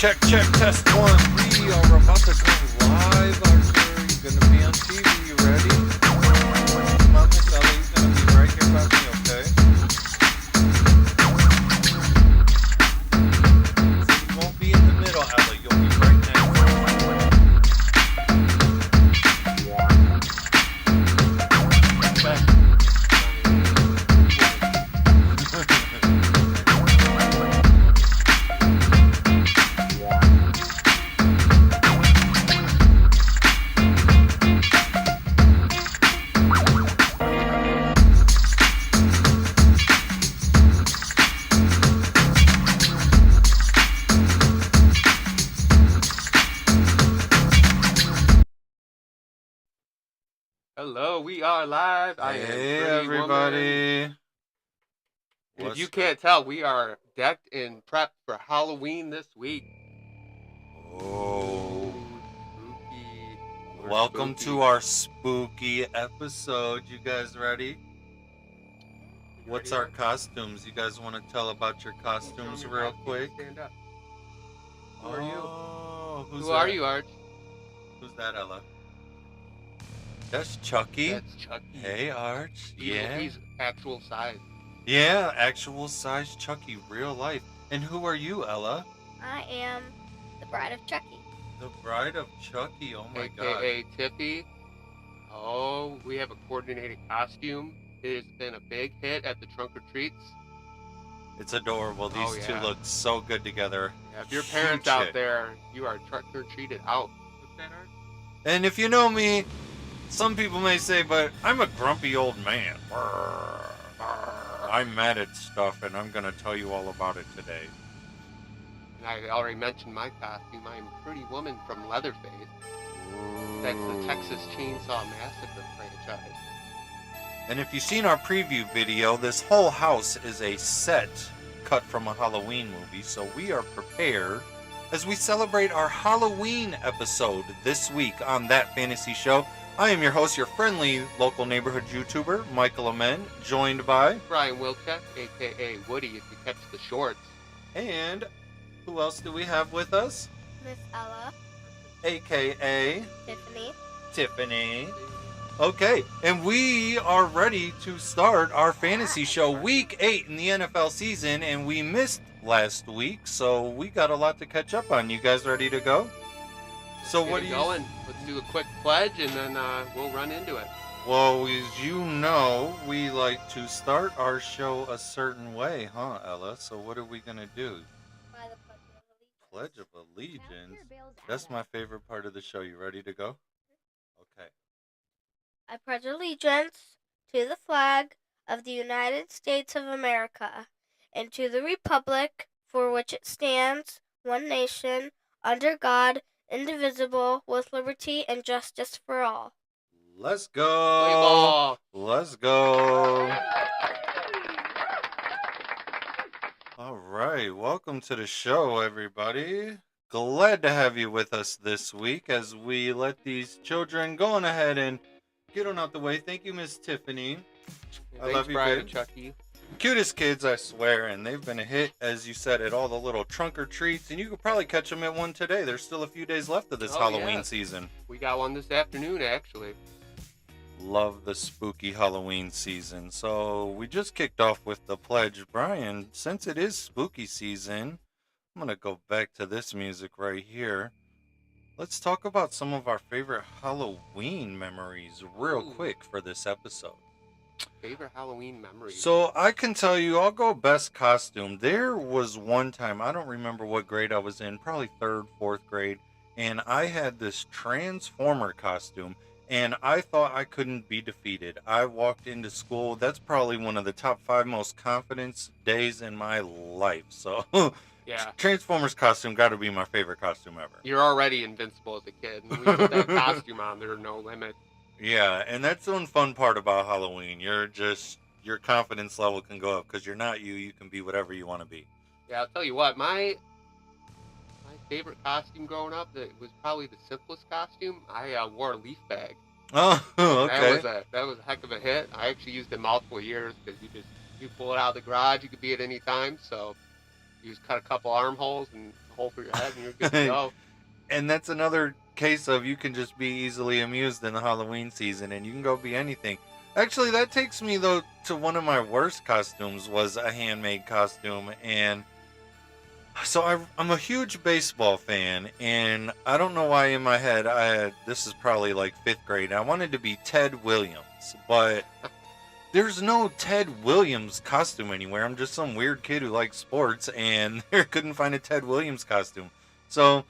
Check, test one. We are about to go live, Archer. You're gonna be on TV. You ready? Come on, Miss Ellie. You're gonna be right here by me, okay? So you won't be in the middle, Ellie. You'll be right next to me. Hello, we are live. I am Hey, Pretty everybody. Woman. If you can't tell, we are decked and prepped for Halloween this week. Oh. Spooky. We're Welcome spooky. to our spooky episode. You guys ready? What's Ready, our Art? costumes? You guys want to tell about your costumes Show 'em your real costume. quick? Stand up. Who are you? Oh, Who are you, Arch? Who's that, Ella? That's Chucky. That's Chucky. Hey, Arch. He's actual size. Yeah, actual size Chucky, real life. And who are you, Ella? I am the bride of Chucky. The bride of Chucky. Oh my God. AKA Tippy. Oh, we have a coordinated costume. It has been a big hit at the trunk or treats. It's adorable. These Oh, two yeah. look so good together. Yeah, if your parents Huge out hit. there, you are trunk or treated out. What's that, Art? And if you know me, some people may say, but I'm a grumpy old man. I'm mad at stuff, and I'm going to tell you all about it today. And I already mentioned my costume. I'm Pretty Woman from Leatherface. That's the Texas Chainsaw Massacre franchise. And if you've seen our preview video, this whole house is a set cut from a Halloween movie, so we are prepared as we celebrate our Halloween episode this week on That Fantasy Show. I am your host, your friendly local neighborhood YouTuber, Michael Amen, joined by... Brian Wilczek, a.k.a. Woody, if you catch the shorts. And who else do we have with us? Miss Ella, A.k.a. Tiffany. Tiffany. Okay, and we are ready to start our fantasy show week 8 in the NFL season, and we missed last week, so we got a lot to catch up on. You guys ready to go? So Get what it do you... going. Let's do a quick pledge, and then we'll run into it. Well, as you know, we like to start our show a certain way, huh, Ella? So what are we going to do? By the Pledge of Allegiance. Pledge of Allegiance. That's my favorite part of the show. You ready to go? Okay. I pledge allegiance to the flag of the United States of America and to the republic for which it stands, one nation, under God, indivisible, with liberty and justice for all. Let's Play go. ball. Let's go. All right. Welcome to the show, everybody. Glad to have you with us this week as we let these children go on ahead and get on out the way. Thank you, Miss Tiffany. I love you, Brian babe. and Chucky. Cutest kids, I swear, and they've been a hit, as you said, at all the little trunk or treats, and you could probably catch them at one today. There's still a few days left of this Oh, Halloween yeah. season. We got one this afternoon, actually. Love the spooky Halloween season. So we just kicked off with the pledge. Brian, since it is spooky season, I'm going to go back to this music right here. Let's talk about some of our favorite Halloween memories real Ooh. quick for this episode. Favorite Halloween memories. So I can tell you, I'll go best costume. There was one time, I don't remember what grade I was in, probably 3rd, 4th grade, and I had this Transformer costume, and I thought I couldn't be defeated. I walked into school. That's probably one of the top 5 most confidence days in my life. So yeah. Transformers costume got to be my favorite costume ever. You're already invincible as a kid. And when you put that costume on, there's no limit. Yeah, and that's the one fun part about Halloween. Your confidence level can go up because you're not you. You can be whatever you want to be. Yeah, I'll tell you what, my favorite costume growing up, that was probably the simplest costume. I wore a leaf bag. Oh, okay. That was a heck of a hit. I actually used it multiple years because you pull it out of the garage, you could be at any time. So you just cut a couple armholes and hole for your head, and you're good to go. And that's another case of you can just be easily amused in the Halloween season, and you can go be anything. Actually, that takes me though to one of my worst costumes was a handmade costume, and so I'm a huge baseball fan, and I don't know why in my head this is probably like 5th grade. I wanted to be Ted Williams, but there's no Ted Williams costume anywhere. I'm just some weird kid who likes sports, and I couldn't find a Ted Williams costume. So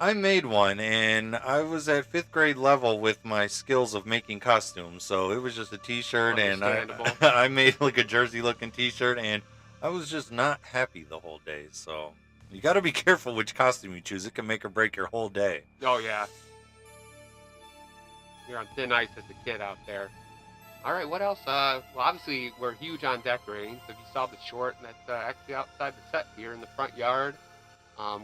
I made one, and I was at 5th grade level with my skills of making costumes. So it was just a t-shirt, and Understandable. I made like a jersey looking t-shirt, and I was just not happy the whole day. So you got to be careful which costume you choose. It can make or break your whole day. Oh yeah. You're on thin ice as a kid out there. All right, what else? Well, obviously we're huge on decorating. So if you saw the short, and that's actually outside the set here in the front yard.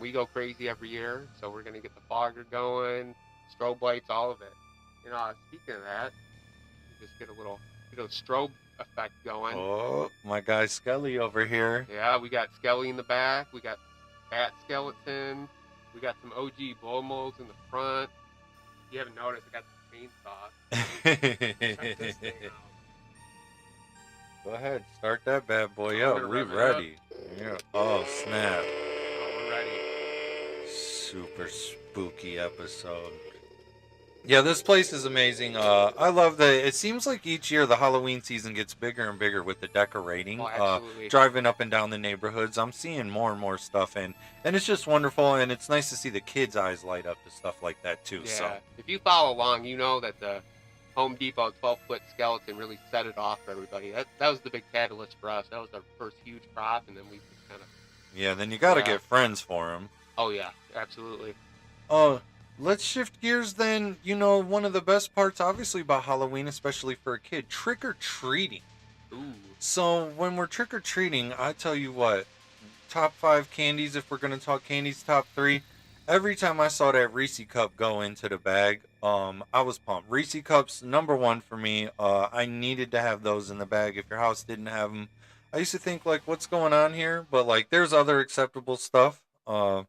We go crazy every year, so we're gonna get the fogger going, strobe lights, all of it. Speaking of that, you just get a little strobe effect going. Oh, my guy Skelly over here. Yeah, we got Skelly in the back. We got Bat Skeleton. We got some OG blow molds in the front. If you haven't noticed, I got the chainsaw. Check this thing out. Go ahead, start that bad boy Oh, up. we're We revving ready. Yeah. Oh, snap. Oh, we're ready. Super spooky episode. Yeah, this place is amazing. I love that. It seems like each year the Halloween season gets bigger and bigger with the decorating. Oh, absolutely. Driving up and down the neighborhoods, I'm seeing more and more stuff, and it's just wonderful. And it's nice to see the kids' eyes light up to stuff like that too. Yeah. So If you follow along, you know that the Home Depot 12-foot skeleton really set it off for everybody. That was the big catalyst for us. That was our first huge prop, and then we just kind of. yeah, then you got to Yeah. get friends for them. Oh yeah, absolutely. Let's shift gears then. One of the best parts, obviously, about Halloween, especially for a kid, trick-or-treating. Ooh. So when we're trick-or-treating, I tell you what, top 5 candies, if we're going to talk candies, top 3, every time I saw that Reese cup go into the bag, I was pumped. Reese cups, number 1 for me. I needed to have those in the bag. If your house didn't have them, I used to think, like, what's going on here? But, like, there's other acceptable stuff. I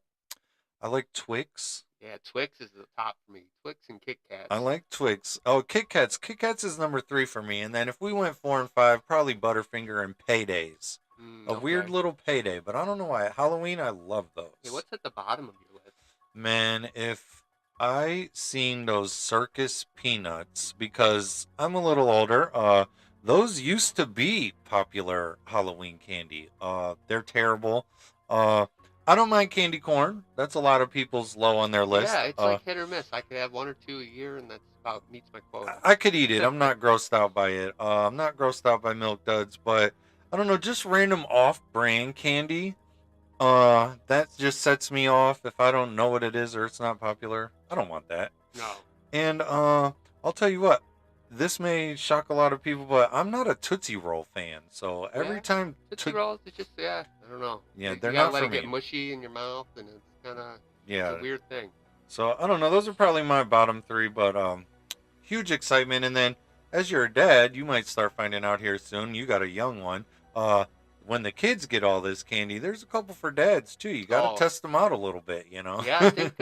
like Twix. Yeah, Twix is the top for me. Twix and Kit Kats. I like Twix. Oh, Kit Kats. Kit Kats is number 3 for me. And then if we went 4 and 5, probably Butterfinger and Paydays. A weird Okay. little payday, but I don't know why. Halloween, I love those. Hey, what's at the bottom of your list? Man, if I seen those circus peanuts, because I'm a little older, those used to be popular Halloween candy. They're terrible. I don't mind candy corn. That's a lot of people's low on their list. Yeah, it's like hit or miss. I could have 1 or 2 a year, and that's about meets my quota. I could eat it. I'm not grossed out by it. I'm not grossed out by Milk Duds, but I don't know, just random off-brand candy. That just sets me off if I don't know what it is or it's not popular. I don't want that. No. And I'll tell you what, this may shock a lot of people, but I'm not a Tootsie Roll fan. So every Yeah, time Tootsie Rolls, it's just, I don't know. Yeah, You they're gotta not let for it get me. mushy in your mouth, and it's kind of yeah. a weird thing. So I don't know. Those are probably my bottom 3, but huge excitement. And then as you're a dad, you might start finding out here soon. You got a young one. When the kids get all this candy, there's a couple for dads too. You got to Oh. test them out a little bit, Yeah, I think,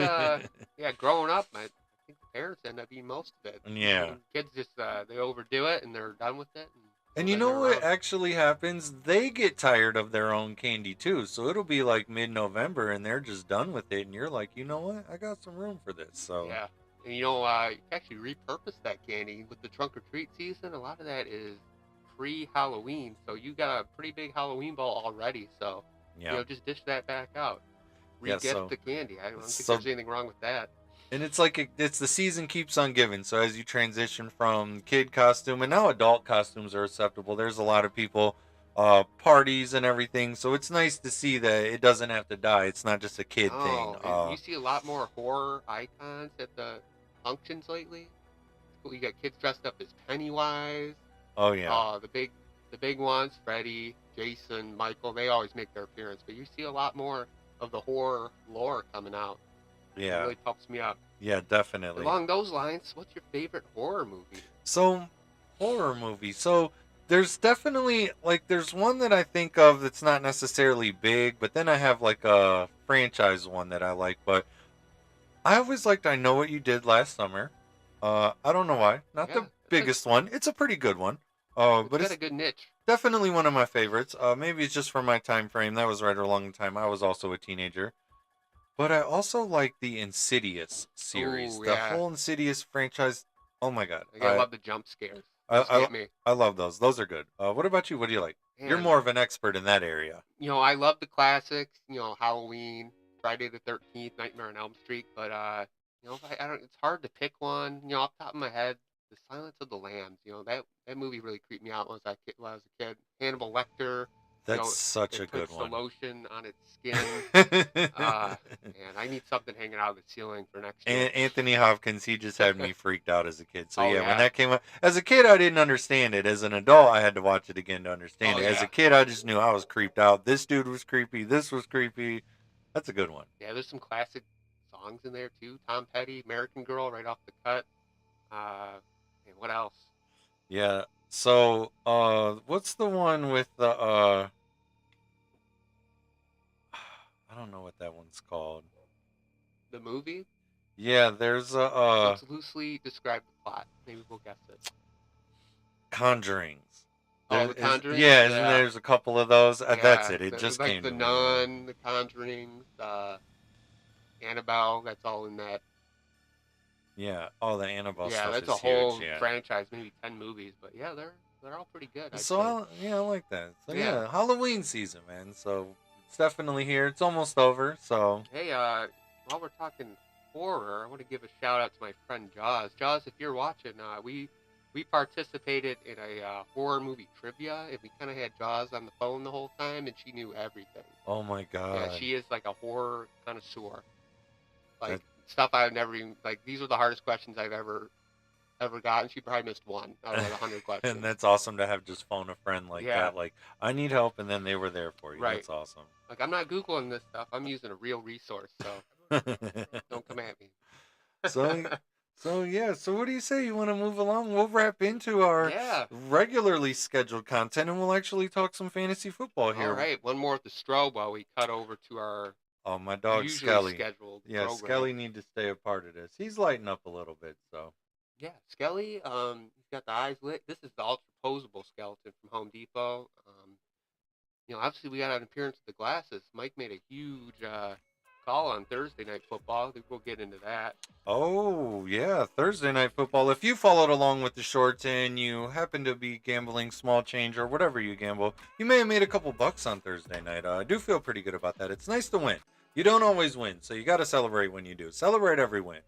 growing up, I think the parents end up eating most of it. Yeah. And kids just, they overdo it, and they're done with it. And so you then know they're what around. actually happens? They get tired of their own candy too. So it'll be like mid-November and they're just done with it. And you're like, you know what? I got some room for this. So Yeah. And you can actually repurpose that candy with the trunk or treat season. A lot of that is pre-Halloween, so you got a pretty big Halloween ball already. So yeah. just dish that back out. Yeah, Re-gift so- the candy. I don't think so- there's anything wrong with that. And it's like it's the season keeps on giving. So as you transition from kid costume and now adult costumes are acceptable, there's a lot of people, parties and everything. So it's nice to see that it doesn't have to die. It's not just a kid Oh, thing. and you see a lot more horror icons at the functions lately. You got kids dressed up as Pennywise. Oh yeah. The big ones, Freddy, Jason, Michael. They always make their appearance, but you see a lot more of the horror lore coming out. It Yeah. really pumps me up. Yeah, definitely. Along those lines, what's your favorite horror movie? So, horror movie. So, there's definitely, like, there's one that I think of that's not necessarily big, but then I have, like, a franchise one that I like, but I always liked I Know What You Did Last Summer. I don't know why. Not Yeah, the biggest one. It's a pretty good one. But got it's a good niche. definitely one of my favorites. Maybe it's just for my time frame. That was right along the time I was also a teenager. But I also like the Insidious series. Ooh, The yeah. whole Insidious franchise. Oh my god. I love the jump scares. I, Just I, get me. I love those. Those are good. What about you? What do you like? You're Man, more of an expert in that area. I love the classics. Halloween, Friday the 13th, Nightmare on Elm Street. But I don't. It's hard to pick one. Off the top of my head, The Silence of the Lambs. That movie really creeped me out when I was a kid. Hannibal Lecter. That's such a It good puts the one. lotion on its skin. And I need something hanging out of the ceiling for next year. And Anthony Hopkins, he just had me freaked out as a kid. So Oh, yeah, yeah. when that came out, as a kid, I didn't understand it. As an adult, I had to watch it again to understand Oh, it. As yeah. a kid, I just knew I was creeped out. This dude was creepy. This was creepy. That's a good one. Yeah, there's some classic songs in there too. Tom Petty, American Girl, right off the cut. And what else? Yeah. So, what's the one with the I don't know what that one's called. The movie? Yeah, there's a Let's loosely describe the plot. Maybe we'll guess it. Conjurings. Oh, The Conjuring? Yeah, isn't Yeah. there's a couple of those? That's it. It just like came The to me. Nun, The Conjurings, Annabelle. That's all in that. Yeah. Oh, the Annabelle Yeah, stuff that's is a whole huge. Yeah. franchise, maybe 10 movies, but yeah, they're all pretty good. I'd So say. I like that. So Yeah. yeah, Halloween season, man. So it's definitely here. It's almost over. So Hey, while we're talking horror, I want to give a shout out to my friend Jaws. Jaws, if you're watching, we participated in a horror movie trivia, and we kind of had Jaws on the phone the whole time, and she knew everything. oh my god. Yeah, she is like a horror connoisseur. Like That- stuff I've never even like. These are the hardest questions I've ever gotten. She probably missed one out of like 100 questions. And that's awesome to have just phone a friend like Yeah. that. Like I need help, and then they were there for you. Right. That's awesome. Like I'm not googling this stuff. I'm using a real resource, so don't come at me. So yeah. So what do you say? You want to move along? We'll wrap into our Yeah. regularly scheduled content, and we'll actually talk some fantasy football here. All right, one more with the strobe while we cut over to our Oh, my dog usually Skelly. scheduled Yeah, program. Skelly need to stay a part of this. He's lighting up a little bit, so. Yeah, Skelly. He's got the eyes lit. This is the ultra posable skeleton from Home Depot. Obviously we got an appearance with the glasses. Mike made a huge call on Thursday Night Football. I think we'll get into that. Oh, yeah, Thursday Night Football. If you followed along with the shorts and you happen to be gambling small change or whatever you gamble, you may have made a couple bucks on Thursday night. I do feel pretty good about that. It's nice to win. You don't always win, so you got to celebrate when you do. Celebrate every win.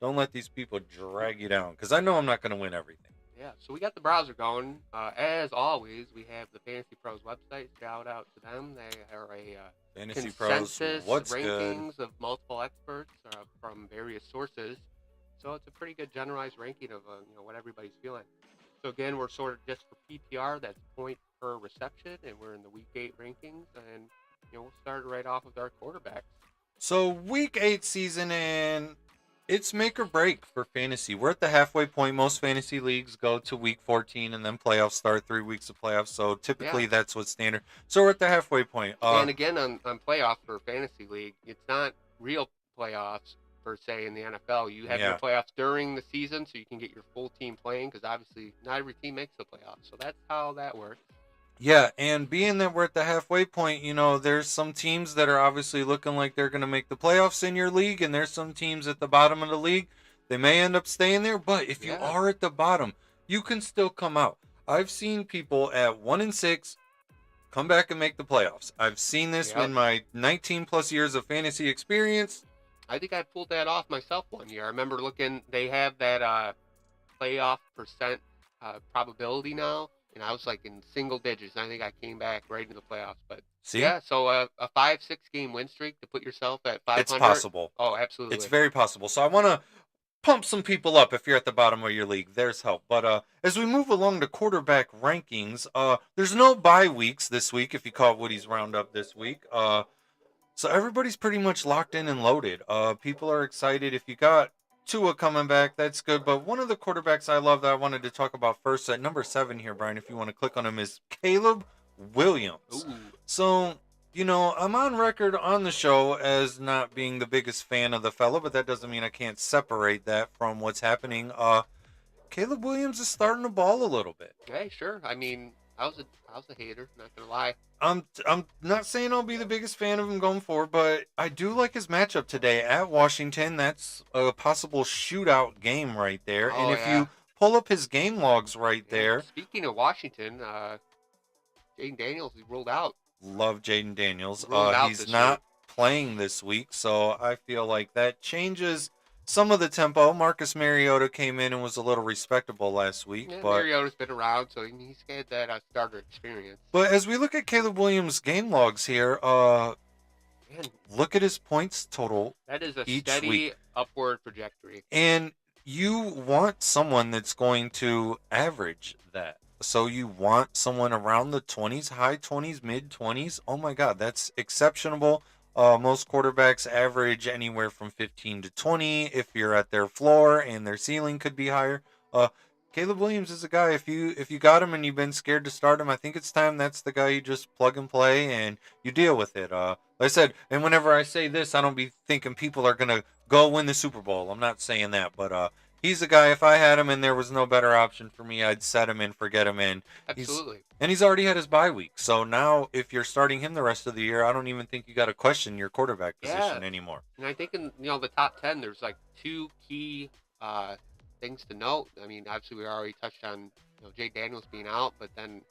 Don't let these people drag you down, because I know I'm not going to win everything. Yeah, so we got the browser going. As always, we have the Fantasy Pros website. Shout out to them. They are a Fantasy Pros, consensus what's good? rankings of multiple experts from various sources. So it's a pretty good generalized ranking of what everybody's feeling. So again, we're sort of just for PPR. That's point per reception, and we're in the Week 8 rankings. And we'll start right off with our quarterbacks. So Week 8 season, and it's make or break for fantasy. We're at the halfway point. Most fantasy leagues go to Week 14, and then playoffs start, 3 weeks of playoffs. So typically that's what's standard. So we're at the halfway point. And again, on playoffs for fantasy league, it's not real playoffs per se in the NFL. You have your playoffs during the season, so you can get your full team playing, because obviously not every team makes the playoffs. So that's how that works. Yeah, and being that we're at the halfway point, there's some teams that are obviously looking like they're going to make the playoffs in your league, and there's some teams at the bottom of the league. They may end up staying there, but if you are at the bottom, you can still come out. I've seen people at 1-6 come back and make the playoffs. I've seen this in my 19 plus years of fantasy experience. I think I pulled that off myself one year. I remember looking, they have that playoff percent probability now. And I was like in single digits. And I think I came back right into the playoffs. But yeah, so a 5-6 game win streak to put yourself at 500. It's possible. Oh, absolutely. It's very possible. So I want to pump some people up if you're at the bottom of your league. There's help. But as we move along to quarterback rankings, there's no bye weeks this week if you caught Woody's roundup this week. So everybody's pretty much locked in and loaded. People are excited. If you got Tua coming back, that's good. But one of the quarterbacks I love that I wanted to talk about first at number 7 here, Brian, if you want to click on him, is Caleb Williams. Ooh. So, I'm on record on the show as not being the biggest fan of the fella, but that doesn't mean I can't separate that from what's happening. Caleb Williams is starting to ball a little bit. Hey, sure. I mean, I was a hater, not gonna lie. I'm not saying I'll be the biggest fan of him going forward, but I do like his matchup today at Washington. That's a possible shootout game right there. Oh, And if yeah. you pull up his game logs right Yeah. there, Speaking of Washington, Jaden Daniels he ruled out. love Jaden Daniels. Ruled out He's this not playing this week, so I feel like that changes some of the tempo. Marcus Mariota came in and was a little respectable last week, Yeah, but Mariota's been around, so he's got that starter experience. as we look at Caleb Williams' game logs here, Man, look at his points total, that is a each steady week. upward trajectory. and you want someone that's going to average that. So you want someone around the 20s, high 20s, mid 20s. Oh my God, that's exceptional. Most quarterbacks average anywhere from 15 to 20 if you're at their floor, and their ceiling could be higher. Caleb Williams is a guy. If you got him and you've been scared to start him, I think it's time. That's the guy you just plug and play and you deal with it. Like I said, and whenever I say this, I don't be thinking people are gonna go win the Super Bowl. I'm not saying that, but he's a guy. If I had him and there was no better option for me, I'd set him and forget him in. Absolutely. He's already had his bye week, so now if you're starting him the rest of the year, I don't even think you got to question your quarterback position anymore. And I think in the top 10, there's like two key things to note. I mean, obviously we already touched on Jay Daniels being out, but then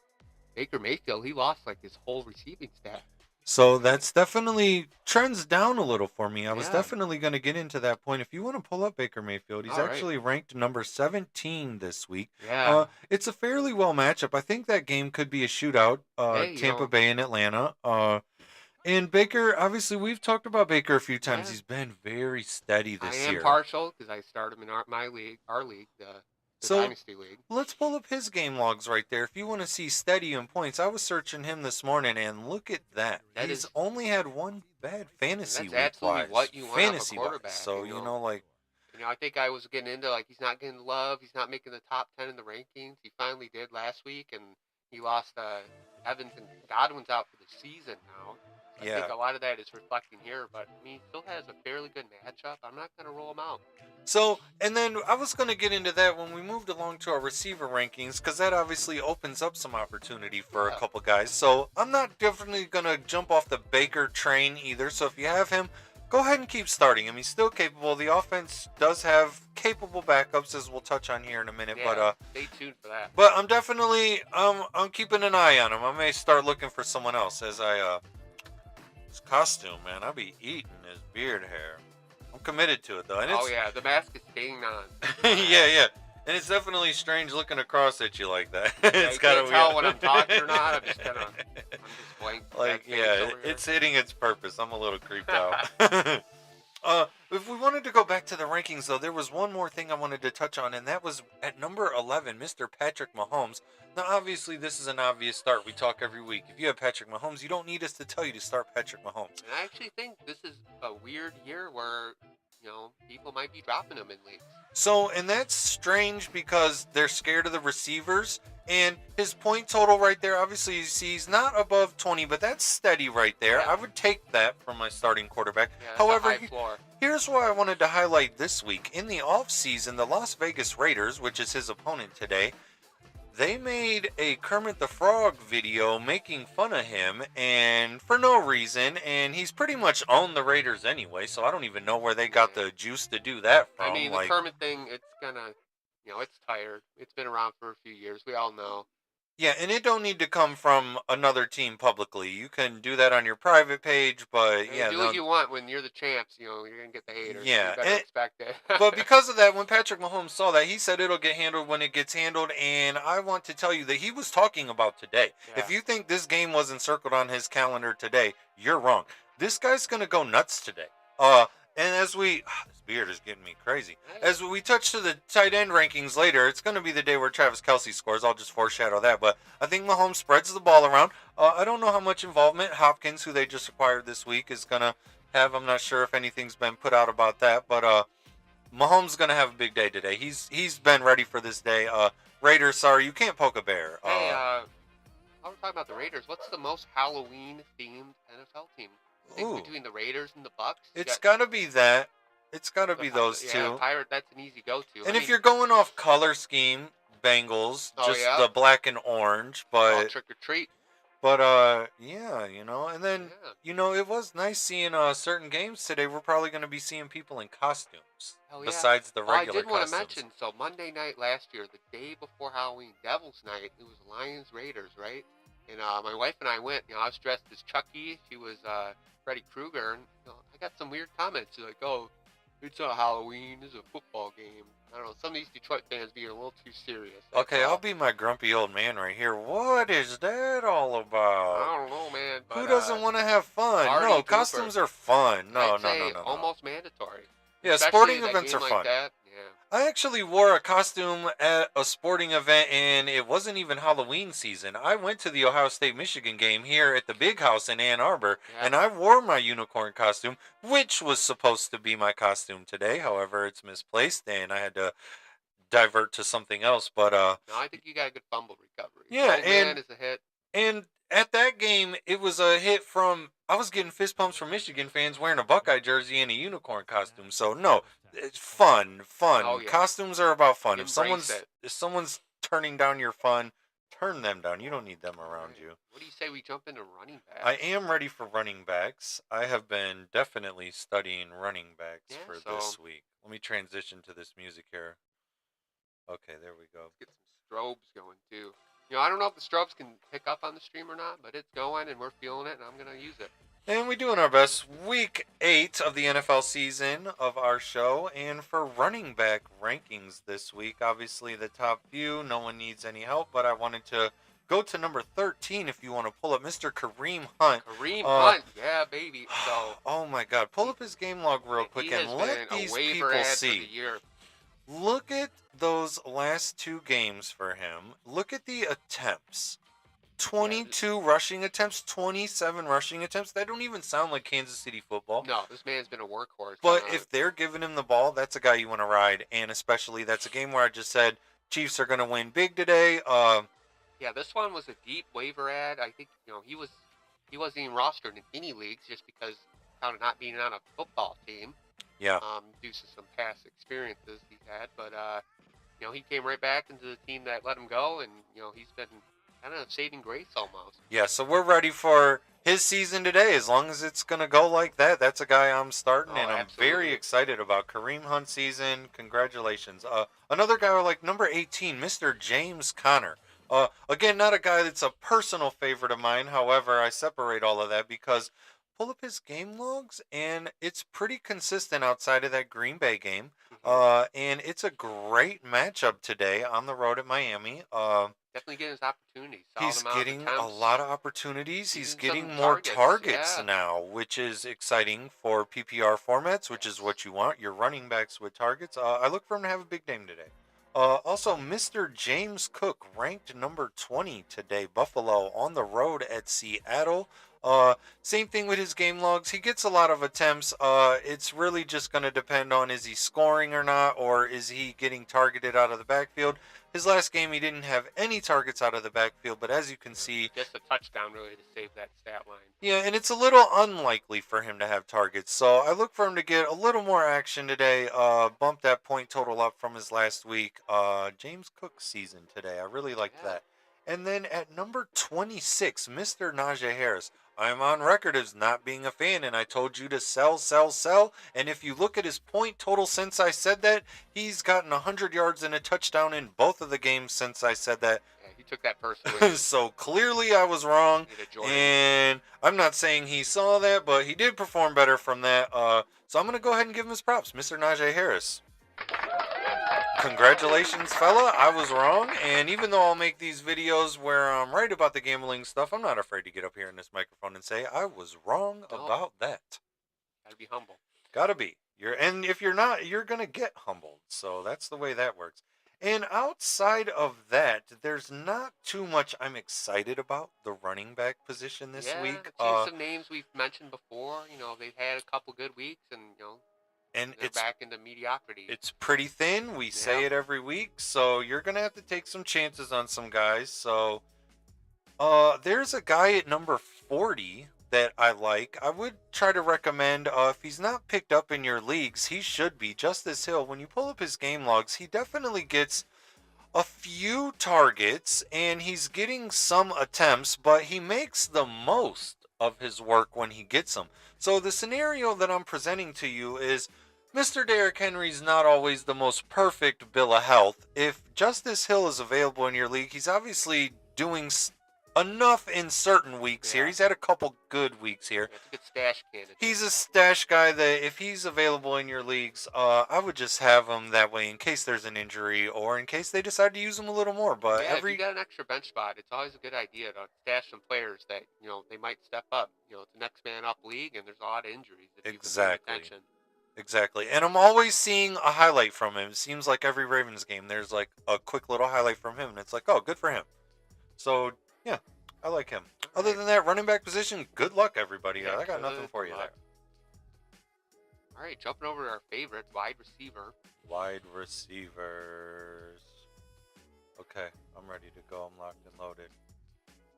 Baker Mayfield, he lost like his whole receiving staff. So that's definitely trends down a little for me. I was Yeah. definitely going to get into that point. If you want to pull up Baker Mayfield, he's All right. actually ranked number 17 this week. Yeah. It's a fairly well matchup. I think that game could be a shootout. Hey, Tampa Bay and Atlanta. And Baker, obviously, we've talked about Baker a few times. Yeah. He's been very steady I this am year. partial because I started him in my league, our league, the So- Dynasty League. Let's pull up his game logs right there. If you want to see steady in points, I was searching him this morning, and look at that. That He's is- only had one bad fantasy That's week absolutely wise. what you want out of a Fantasy-wise. quarterback, So, you know. like, I think I was getting into like he's not getting love, he's not making the top 10 in the rankings. He finally did last week, and he lost Evans and Godwin's out for the season now. I Yeah. think a lot of that is reflecting here, but I mean, he still has a fairly good matchup. I'm not going to rule him out. So, and then I was going to get into that when we moved along to our receiver rankings, because that obviously opens up some opportunity for a Yeah. couple guys. So, I'm not definitely going to jump off the Baker train either. So, if you have him, go ahead and keep starting him. He's still capable. The offense does have capable backups, as we'll touch on here in a minute. Yeah, stay tuned for that. But I'm definitely I'm keeping an eye on him. I may start looking for someone else as I his costume, man. I'll be eating his beard hair. I'm committed to it though, and it's Oh yeah, the mask is staying on. yeah, and it's definitely strange looking across at you like that. Yeah, It's you kind can't of tell weird. when I'm talking or not. I'm just blank. like, face yeah, over here. it's hitting its purpose. I'm a little creeped out. If we wanted to go back to the rankings, though, there was one more thing I wanted to touch on, and that was at number 11, Mr. Patrick Mahomes. Now, obviously, this is an obvious start. We talk every week. If you have Patrick Mahomes, you don't need us to tell you to start Patrick Mahomes. And I actually think this is a weird year where people might be dropping him in leagues. So, and that's strange because they're scared of the receivers. And his point total right there, obviously, you see he's not above 20, but that's steady right there. Yeah. I would take that from my starting quarterback. Yeah, that's However, a high floor. here's what I wanted to highlight this week. In the offseason, the Las Vegas Raiders, which is his opponent today, they made a Kermit the Frog video making fun of him, and for no reason, and he's pretty much owned the Raiders anyway, so I don't even know where they got the juice to do that from. I mean, the Kermit thing, it's gonna, it's tired. It's been around for a few years. We all know. Yeah, and it don't need to come from another team publicly. You can do that on your private page, but And yeah, do what you want when you're the champs. You're gonna get the haters. Yeah, you better expect it. but because of that, when Patrick Mahomes saw that, he said it'll get handled when it gets handled, and I want to tell you that he was talking about today. Yeah. If you think this game wasn't circled on his calendar today, you're wrong. This guy's going to go nuts today. And as this beard is getting me crazy. As we touch to the tight end rankings later, it's going to be the day where Travis Kelce scores. I'll just foreshadow that. But I think Mahomes spreads the ball around. I don't know how much involvement Hopkins, who they just acquired this week, is going to have. I'm not sure if anything's been put out about that. But Mahomes is going to have a big day today. He's been ready for this day. Raiders, sorry, you can't poke a bear. Hey, While we're talking about the Raiders, what's the most Halloween-themed NFL team? I think Ooh, between the Raiders and the Bucks, you it's got got to be that. It's got to the be those yeah, two. Pirate. That's an easy go-to. I And if mean, you're going off color scheme, Bengals, oh just yeah, the black and orange, oh but trick or treat. yeah, and then Yeah, it was nice seeing certain games today. We're probably going to be seeing people in costumes hell yeah. besides the Oh, I regular did want to costumes. mention. So Monday night last year, the day before Halloween, Devil's Night, it was Lions Raiders, right? And my wife and I went. I was dressed as Chucky. She was Freddy Krueger, and I got some weird comments. She's like, "Oh, it's not Halloween. It's a football game." I don't know. Some of these Detroit fans being a little too serious. That's Okay, I'll all. be my grumpy old man right here. What is that all about? I don't know, man, Who but doesn't want to have fun? party No, pooper. costumes are fun. No, I'd no, no, say no, no. almost mandatory, Yeah, especially sporting that events game are like fun. that. Yeah. I actually wore a costume at a sporting event, and it wasn't even Halloween season. I went to the Ohio State Michigan game here at the Big House in Ann Arbor, Yeah. and I wore my unicorn costume, which was supposed to be my costume today. However, it's misplaced, and I had to divert to something else. But No, I think you got a good fumble recovery. yeah, Old man is a hit. and at that game, it was a hit from. I was getting fist pumps from Michigan fans wearing a Buckeye jersey and a unicorn costume. So no, it's fun. Oh yeah. Costumes are about fun. Embrace it. If someone's turning down your fun, turn them down. You don't need them around Right. you. What do you say we jump into running back? I am ready for running backs. I have been definitely studying running backs Yeah, for so- this week. Let me transition to this music here. Okay, there we go. Get some strobes going too. I don't know if the strobes can pick up on the stream or not, but it's going and we're feeling it, and I'm gonna use it. And we're doing our best. Week 8 of the NFL season of our show. And for running back rankings this week, obviously the top few, no one needs any help, but I wanted to go to number 13 if you want to pull up Mr. Kareem Hunt. Kareem Hunt, yeah, baby. So Oh my God. Pull up his game log real he quick has and let been these a waiver people ad see. for the year. Look at those last 2 games for him. Look at the attempts. 22 rushing attempts, 27 rushing attempts. That don't even sound like Kansas City football. No, this man's been a workhorse. But if they're giving him the ball, that's a guy you want to ride. And especially that's a game where I just said Chiefs are going to win big today. Yeah, this one was a deep waiver ad. I think he wasn't even rostered in any leagues just because kind of not being on a football team. Yeah. Due to some past experiences he had, but he came right back into the team that let him go, and he's been kind of saving grace almost. Yeah, so we're ready for his season today. As long as it's going to go like that, that's a guy I'm starting, and I'm very absolutely. excited about Kareem Hunt season. Congratulations. Another guy like number 18, Mr. James Conner. Again, not a guy that's a personal favorite of mine. However, I separate all of that because pull up his game logs, and it's pretty consistent outside of that Green Bay game. And it's a great matchup today on the road at Miami. Definitely getting his opportunities. He's getting a lot of opportunities. He's Getting getting some more targets, targets yeah. now, which is exciting for PPR formats, which is what you want. Your running backs with targets. I look for him to have a big game today. Also, Mr. James Cook ranked number 20 today. Buffalo on the road at Seattle. Same thing with his game logs. He gets a lot of attempts. It's really just going to depend on is he scoring or not, or is he getting targeted out of the backfield. His last game, he didn't have any targets out of the backfield, but as you can see, just a touchdown really to save that stat line. Yeah, and it's a little unlikely for him to have targets, so I look for him to get a little more action today. Bump that point total up from his last week. James Cook season today. I really liked that. And then at number 26, Mr. Najee Harris. I'm on record as not being a fan, and I told you to sell, sell, sell. And if you look at his point total since I said that, he's gotten 100 yards and a touchdown in both of the games since I said that. Yeah, he took that personally. So clearly I was wrong, and I'm not saying he saw that, but he did perform better from that. So I'm going to go ahead and give him his props, Mr. Najee Harris. Congratulations, fella. I was wrong, and even though I'll make these videos where I'm right about the gambling stuff, I'm not afraid to get up here in this microphone and say I was wrong about that. Gotta be humble. Gotta be. And if you're not, you're gonna get humbled. So that's the way that works. And outside of that, there's not too much I'm excited about the running back position this week. Some names we've mentioned before. They've had a couple good weeks, and and they're back into mediocrity. It's pretty thin. We say it every week, so you're gonna have to take some chances on some guys. So There's a guy at number 40 that I like. I would try to recommend, if he's not picked up in your leagues, he should be. Justice Hill, when you pull up his game logs, he definitely gets a few targets and he's getting some attempts, but he makes the most of his work when he gets them. So the scenario that I'm presenting to you is Mr. Derrick Henry's not always the most perfect bill of health. If Justice Hill is available in your league, he's obviously doing enough in certain weeks here. Yeah. He's had a couple good weeks here. It's a good stash candidate. He's a stash guy that if he's available in your leagues, I would just have him that way in case there's an injury or in case they decide to use him a little more. But Yeah, if you got an extra bench spot, it's always a good idea to stash some players that they might step up. It's a next man up league, and there's a lot of injuries. If you can pay attention. Exactly. And I'm always seeing a highlight from him. It seems like every Ravens game, there's like a quick little highlight from him, and it's like, oh, good for him. So yeah, I like him. Other than that, running back position, good luck, everybody. Yeah, I got nothing for you there. All right, jumping over to our favorite wide receiver. Wide receivers. Okay, I'm ready to go. I'm locked and loaded.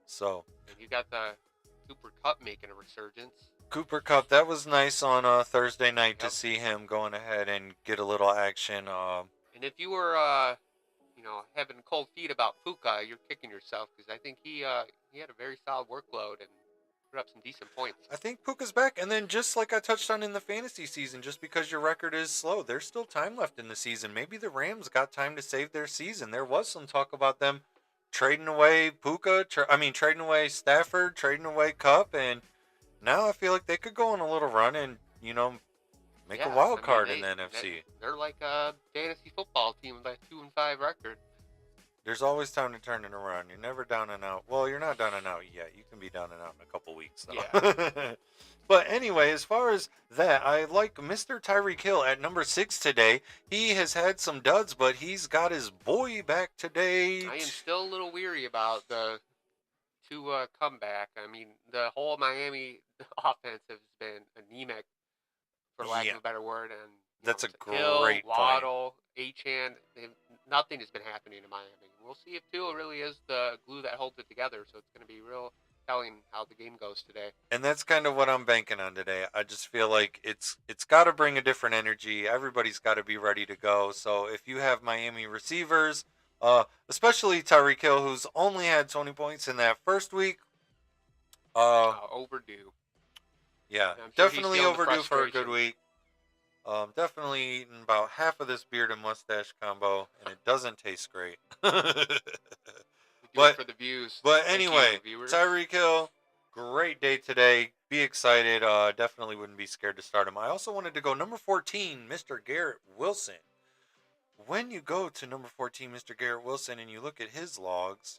So. And you got the Cooper Kupp making a resurgence. Cooper Kupp, that was nice on Thursday night to see him going ahead and get a little action. And if you were, having cold feet about Puka, you're kicking yourself because I think he had a very solid workload and put up some decent points. I think Puka's back, and then just like I touched on in the fantasy season, just because your record is slow, there's still time left in the season. Maybe the Rams got time to save their season. There was some talk about them trading away Puka, trading away Stafford, trading away Kupp, and now I feel like they could go on a little run and, make a wild card in the NFC. They're like a fantasy football team with a 2-5 record. There's always time to turn it around. You're never down and out. Well, you're not down and out yet. You can be down and out in a couple weeks, though. Yeah. But anyway, as far as that, I like Mr. Tyreek Hill at number 6 today. He has had some duds, but he's got his boy back today. I am still a little weary about the comeback. I mean, the whole Miami offense has been anemic, for lack of a better word. And that's a Hill, great Waddle, Achane, nothing has been happening in Miami. We'll see if Tua really is the glue that holds it together. So it's going to be real telling how the game goes today. And that's kind of what I'm banking on today. I just feel like it's got to bring a different energy. Everybody's got to be ready to go. So if you have Miami receivers, especially Tyreek Hill, who's only had 20 points in that first week, overdue. Yeah, Sure definitely overdue for a good week. Definitely eating about half of this beard and mustache combo, and it doesn't taste great. But for the views. But anyway, Tyreek Hill, great day today. Be excited. Definitely wouldn't be scared to start him. I also wanted to go number 14, Mr. Garrett Wilson. When you go to number 14, Mr. Garrett Wilson, and you look at his logs,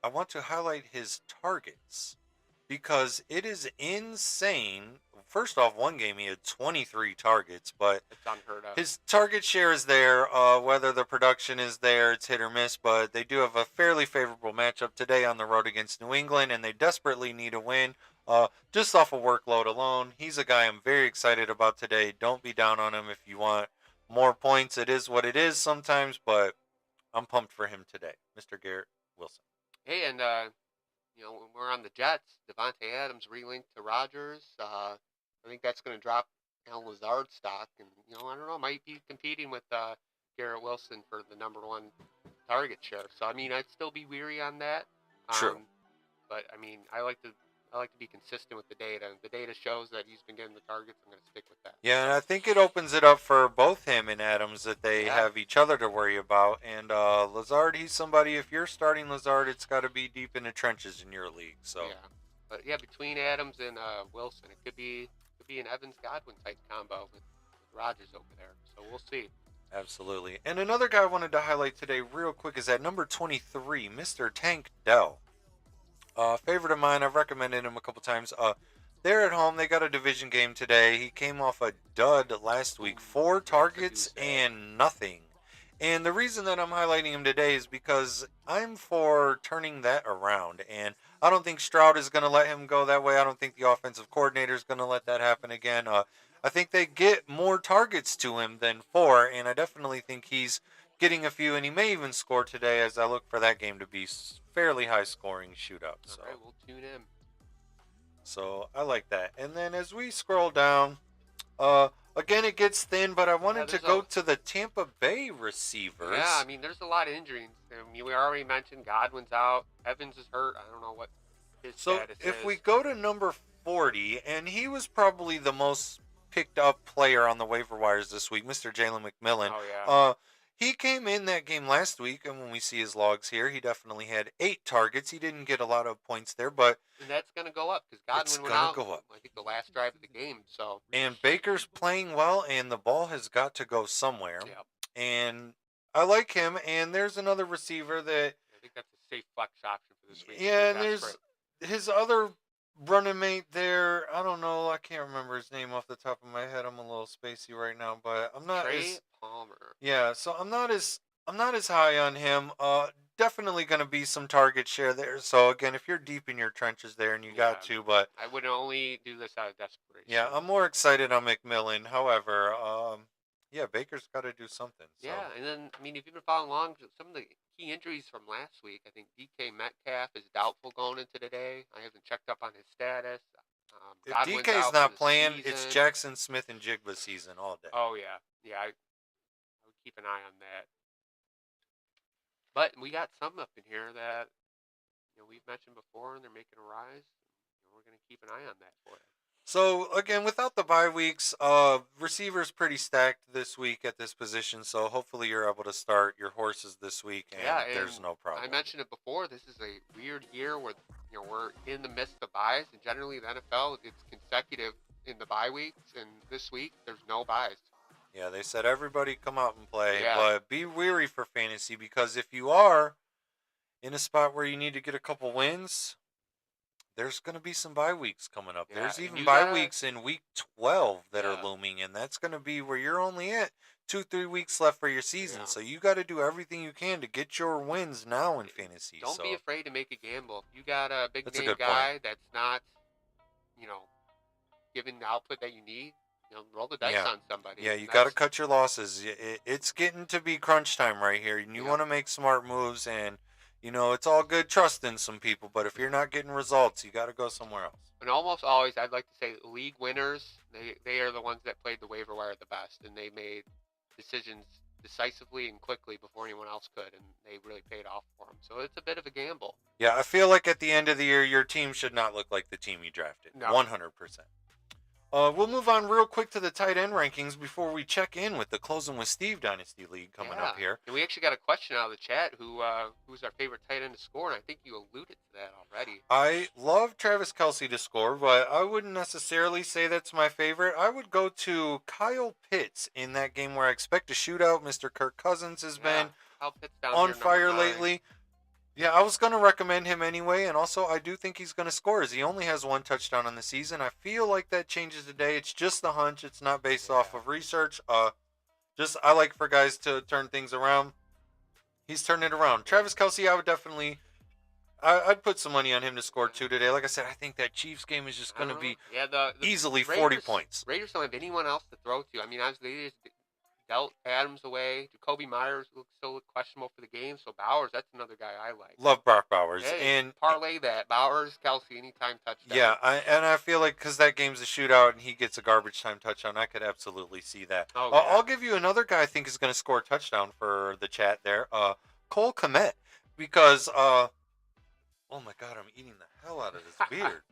I want to highlight his targets because it is insane. First off, one game he had 23 targets, but it's unheard of. His target share is there. Whether the production is there, it's hit or miss, but they do have a fairly favorable matchup today on the road against New England, and they desperately need a win. Just off of workload alone, he's a guy I'm very excited about today. Don't be down on him if you want more points. It is what it is sometimes, but I'm pumped for him today, Mr. Garrett Wilson. Hey, and when we're on the Jets, Devontae Adams relinked to Rodgers. I think that's going to drop Allen Lazard's stock, and I don't know, might be competing with Garrett Wilson for the number 1 target share. So I mean, I'd still be weary on that. True. But I mean, I like to be consistent with the data. The data shows that he's been getting the targets. I'm going to stick with that. Yeah, and I think it opens it up for both him and Adams that they have each other to worry about. And Lazard, he's somebody, if you're starting Lazard, it's got to be deep in the trenches in your league. So yeah, but yeah, between Adams and Wilson, it could be an Evans Godwin type combo with Rodgers over there. So we'll see. Absolutely. And another guy I wanted to highlight today real quick is at number 23, Mr. Tank Dell. Favorite of mine. I've recommended him a couple times. They're at home. They got a division game today. He came off a dud last week. 4 targets and nothing. And the reason that I'm highlighting him today is because I'm for turning that around. And I don't think Stroud is going to let him go that way. I don't think the offensive coordinator is going to let that happen again. I think they get more targets to him than 4. And I definitely think he's getting a few, and he may even score today as I look for that game to be fairly high-scoring shootout. So. All right, we'll tune in. So I like that. And then as we scroll down, again it gets thin, but I wanted to go to the Tampa Bay receivers. Yeah, I mean there's a lot of injuries. I mean, we already mentioned Godwin's out, Evans is hurt. I don't know what his status is. So if we go to number 40, and he was probably the most picked up player on the waiver wires this week, Mr. Jalen McMillan. Oh yeah. He came in that game last week, and when we see his logs here, he definitely had 8 targets. He didn't get a lot of points there, but and that's going to go up because Godwin went out. Go up. I think the last drive of the game. So. And Baker's playing well, and the ball has got to go somewhere. Yep. And I like him. And there's another receiver that I think that's a safe flex option for this week. Yeah, and there's his other running mate there. I don't know. I can't remember his name off the top of my head. I'm a little spacey right now, but I'm not Trey Palmer. Yeah, so I'm not as high on him. Definitely going to be some target share there. So again, if you're deep in your trenches there and you got to, but I would only do this out of desperation. Yeah, I'm more excited on McMillan. However, yeah, Baker's got to do something. So. Yeah, and then I mean, if you've been following along, some of the key injuries from last week, I think DK Metcalf is doubtful going into today. I haven't checked up on his status. If DK's not playing, it's Jackson Smith and Jigba season all day. Oh yeah, yeah. I would keep an eye on that. But we got some up in here that we've mentioned before, and they're making a rise. We're going to keep an eye on that for you. So again, without the bye weeks, receivers pretty stacked this week at this position. So hopefully you're able to start your horses this week, and there's no problem. I mentioned it before. This is a weird year where we're in the midst of buys, and generally the NFL it's consecutive in the bye weeks, and this week there's no buys. Yeah, they said everybody come out and play, but be weary for fantasy because if you are in a spot where you need to get a couple wins, there's going to be some bye weeks coming up. There's even bye weeks in week 12 that are looming, and that's going to be where you're only at 2-3 weeks left for your season. So you got to do everything you can to get your wins now in fantasy. Don't be afraid to make a gamble. If you got a big name guy that's not, giving the output that you need, roll the dice on somebody. Yeah, you got to cut your losses. It's getting to be crunch time right here, and you want to make smart moves. And it's all good trusting some people, but if you're not getting results, you got to go somewhere else. And almost always, I'd like to say, league winners, they are the ones that played the waiver wire the best, and they made decisions decisively and quickly before anyone else could, and they really paid off for them. So it's a bit of a gamble. Yeah, I feel like at the end of the year, your team should not look like the team you drafted. No. 100%. We'll move on real quick to the tight end rankings before we check in with the Closing with Steve Dynasty League coming up here. And we actually got a question out of the chat who's our favorite tight end to score, and I think you alluded to that already. I love Travis Kelce to score, but I wouldn't necessarily say that's my favorite. I would go to Kyle Pitts in that game where I expect a shootout. Mr. Kirk Cousins has been on fire lately. Yeah, I was going to recommend him anyway, and also I do think he's going to score as he only has 1 touchdown on the season. I feel like that changes today. It's just the hunch. It's not based off of research. I like for guys to turn things around. He's turning it around. Travis Kelce, I would definitely... I'd put some money on him to score 2 today. Like I said, I think that Chiefs game is just going to be easily Raiders, 40 points. Raiders don't have anyone else to throw to. I mean, obviously, they just dealt Adams away. Jacoby Myers still questionable for the game. So Bowers, that's another guy I like. Love Brock Bowers. Hey, and parlay that. Bowers, Kelce, anytime touchdown. Yeah, I feel like because that game's a shootout and he gets a garbage time touchdown, I could absolutely see that. I'll give you another guy I think is going to score a touchdown for the chat there. Cole Kmet. Because, oh my God, I'm eating the hell out of this beard.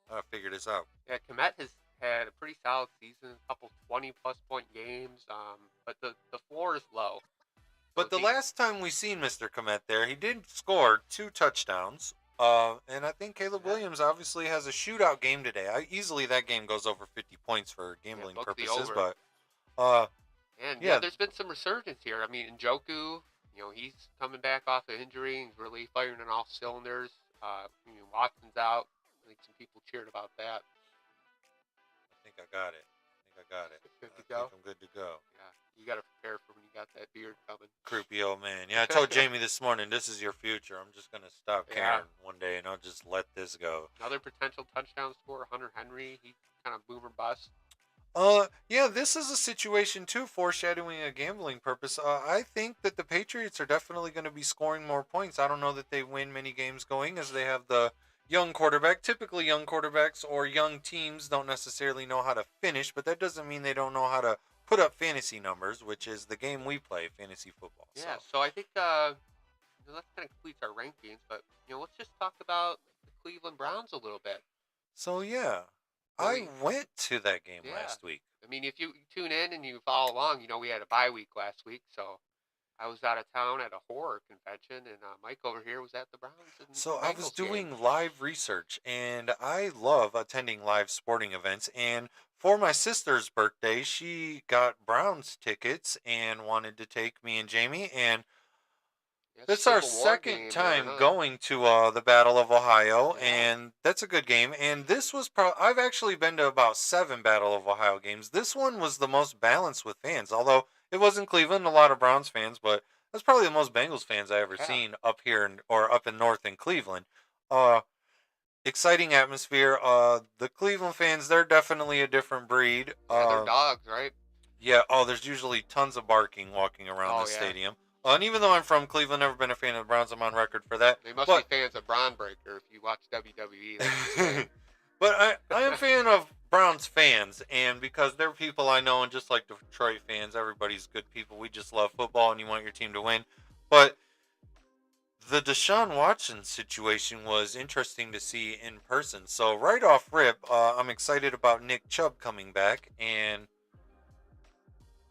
I gotta figure this out. Yeah, Kmet has had a pretty solid season, a couple 20-plus point games, but the floor is low. But the last time we seen Mr. Kmet there, he did score 2 touchdowns, and I think Caleb Williams obviously has a shootout game today. Easily that game goes over 50 points for gambling purposes, but... there's been some resurgence here. I mean, Njoku, he's coming back off the injury and really firing on all cylinders. Watson's out. I think some people cheered about that. I think I got it. Good to go? I'm good to go. Yeah, you got to prepare for when you got that beard coming. Creepy old man. Yeah, I told Jamie this morning, this is your future. I'm just going to stop caring one day, and I'll just let this go. Another potential touchdown scorer, Hunter Henry. He kind of boomer bust. Yeah, this is a situation too, foreshadowing a gambling purpose. I think that the Patriots are definitely going to be scoring more points. I don't know that they win many games going as they have the young quarterback. Typically, young quarterbacks or young teams don't necessarily know how to finish, but that doesn't mean they don't know how to put up fantasy numbers, which is the game we play, fantasy football. So, Yeah, so I think that kind of completes our rankings. But let's just talk about the Cleveland Browns a little bit. so yeah, So I went to that game yeah, last week. I mean, if you tune in and you follow along, we had a bye week last week, so I was out of town at a horror convention, and Mike over here was at the Browns and So I was Bengals game. doing live research and I love attending live sporting events. And for my sister's birthday, she got Browns tickets and wanted to take me and Jamie. And Yeah, that's our Civil War second game there, time huh? going to the Battle of Ohio. Yeah. And that's a good game. And this was I've actually been to about 7 Battle of Ohio games. This one was the most balanced with fans, although it was in Cleveland, a lot of Browns fans, but that's probably the most Bengals fans I ever Yeah. seen up here or up in north in Cleveland. Uh, Exciting atmosphere. The Cleveland fans, they're definitely a different breed. Yeah, they're dogs, right? Yeah. Oh, there's usually tons of barking walking around Oh the yeah. stadium. And even though I'm from Cleveland, never been a fan of the Browns. I'm on record for that. They must But be fans of Braun Breaker if you watch WWE, like you say. but I am a fan of Browns fans, and because they're people I know, and just like Detroit fans, everybody's good people. We just love football, and you want your team to win. But the Deshaun Watson situation was interesting to see in person. So right off rip, I'm excited about Nick Chubb coming back, and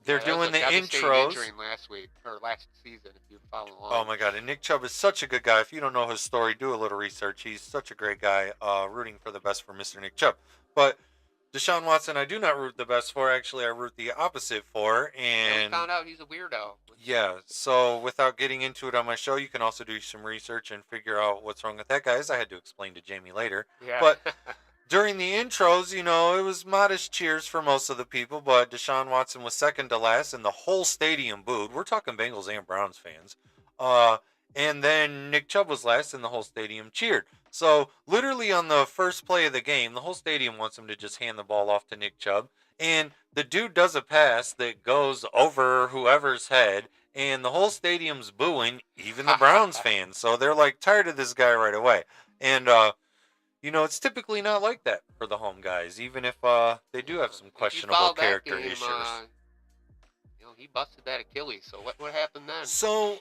they're Yeah, that was doing a the devastating intros. injury last week or last season, if you follow Oh along. my god! And Nick Chubb is such a good guy. If you don't know his story, do a little research. He's such a great guy. Rooting for the best for Mr. Nick Chubb, but Deshaun Watson, I do not root the best for. Actually, I root the opposite for. Yeah, we And found out he's a weirdo. yeah, so without getting into it on my show, you can also do some research and figure out what's wrong with that guy, as I had to explain to Jamie later. Yeah. But during the intros, it was modest cheers for most of the people, but Deshaun Watson was second to last, and the whole stadium booed. We're talking Bengals and Browns fans. Uh, and then Nick Chubb was last, and the whole stadium cheered. So, literally on the first play of the game, the whole stadium wants him to just hand the ball off to Nick Chubb. And the dude does a pass that goes over whoever's head, and the whole stadium's booing, even the Browns fans. So, they're like tired of this guy right away. And, it's typically not like that for the home guys, even if they do have some If you questionable follow that character game, issues. he busted that Achilles. So what happened then? So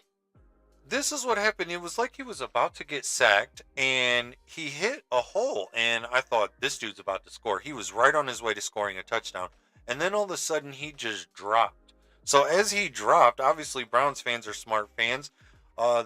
this is what happened. It was like he was about to get sacked and he hit a hole. And I thought, this dude's about to score. He was right on his way to scoring a touchdown. And then all of a sudden, he just dropped. So as he dropped, obviously, Browns fans are smart fans.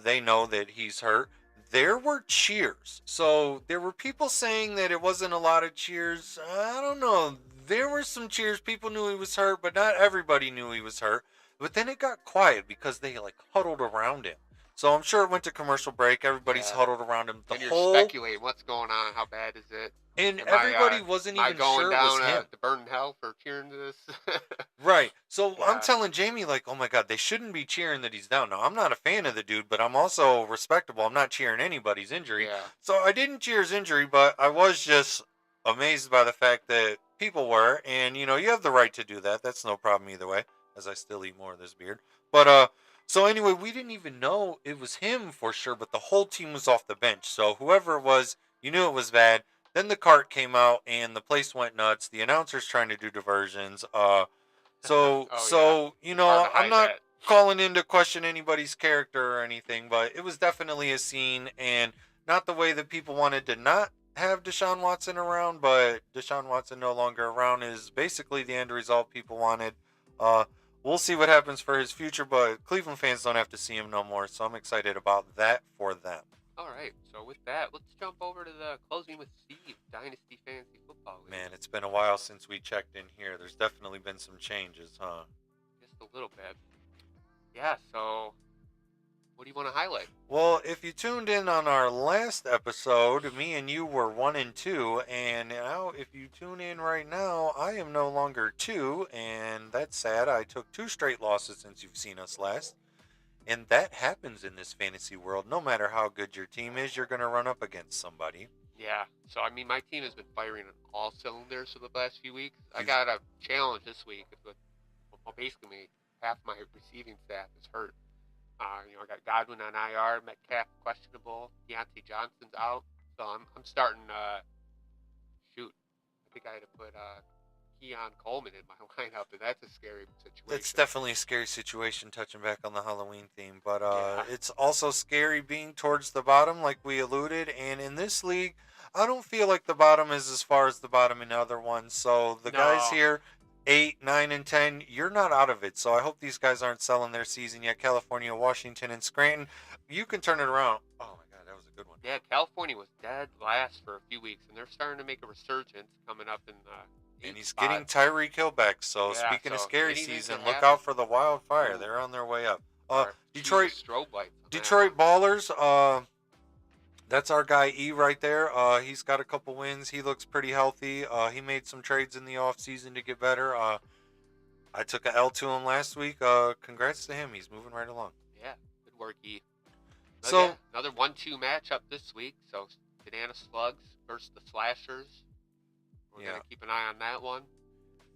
They know that he's hurt. There were cheers. So there were people saying that it wasn't a lot of cheers. I don't know. There were some cheers. People knew he was hurt, but not everybody knew he was hurt. But then it got quiet because they like huddled around him. So I'm sure it went to commercial break. Everybody's Yeah. huddled around him. And you're speculating what's going on. How bad is it? And Am everybody I, wasn't am I even going sure it down was him. to burn hell for cheering this? Right. So Yeah. I'm telling Jamie, like, oh my God, they shouldn't be cheering that he's down. Now, I'm not a fan of the dude, but I'm also respectable. I'm not cheering anybody's injury. Yeah. So I didn't cheer his injury, but I was just amazed by the fact that people were. And, you have the right to do that. That's no problem either way, as I still eat more of this beard. But, so anyway, we didn't even know it was him for sure, but the whole team was off the bench. So whoever it was, you knew it was bad. Then the cart came out and the place went nuts. The announcers trying to do diversions. So Oh, yeah. Hard to I'm hide not that. calling into question anybody's character or anything, but it was definitely a scene, and not the way that people wanted to not have Deshaun Watson around, but Deshaun Watson no longer around is basically the end result people wanted. Uh, we'll see what happens for his future, but Cleveland fans don't have to see him no more, so I'm excited about that for them. All right. So with that, let's jump over to the closing with Steve, Dynasty Fantasy Football League. Man, it's been a while since we checked in here. There's definitely been some changes, huh? Just a little bit. Yeah. So, what do you want to highlight? Well, if you tuned in on our last episode, me and you were 1-2, and now if you tune in right now, I am no longer 2, and that's sad. I took 2 straight losses since you've seen us last. And that happens in this fantasy world. No matter how good your team is, you're going to run up against somebody. Yeah. So I mean, my team has been firing on all cylinders for the last few weeks. I He's- got a challenge this week with well, basically half my receiving staff is hurt. I got Godwin on IR, Metcalf questionable, Deontay Johnson's out, so I'm starting. Shoot, I think I had to put Keon Coleman in my lineup, and that's a scary situation. It's definitely a scary situation touching back on the Halloween theme, but Yeah. it's also scary being towards the bottom, like we alluded. And in this league, I don't feel like the bottom is as far as the bottom in other ones. So the guys No. here, 8, 9, and 10, you're not out of it. So I hope these guys aren't selling their season yet. California, Washington, and Scranton, you can turn it around. Oh my God, that was a good one. Yeah, California was dead last for a few weeks, and they're starting to make a resurgence coming up in And he's spot. getting Tyreek Hill back. So Yeah, speaking of so scary anything season, can look happen. out for the wildfire. Ooh. They're on their way up. Or Detroit, choose strobe lights on that Detroit one. Ballers. That's our guy E right there. He's got a couple wins. He looks pretty healthy. He made some trades in the offseason to get better. I took a L to him last week. Congrats to him. He's moving right along. Yeah, good work, E. But So- yeah, another 1-2 matchup this week. So Banana Slugs versus the Slashers. We're Yeah. gonna keep an eye on that one.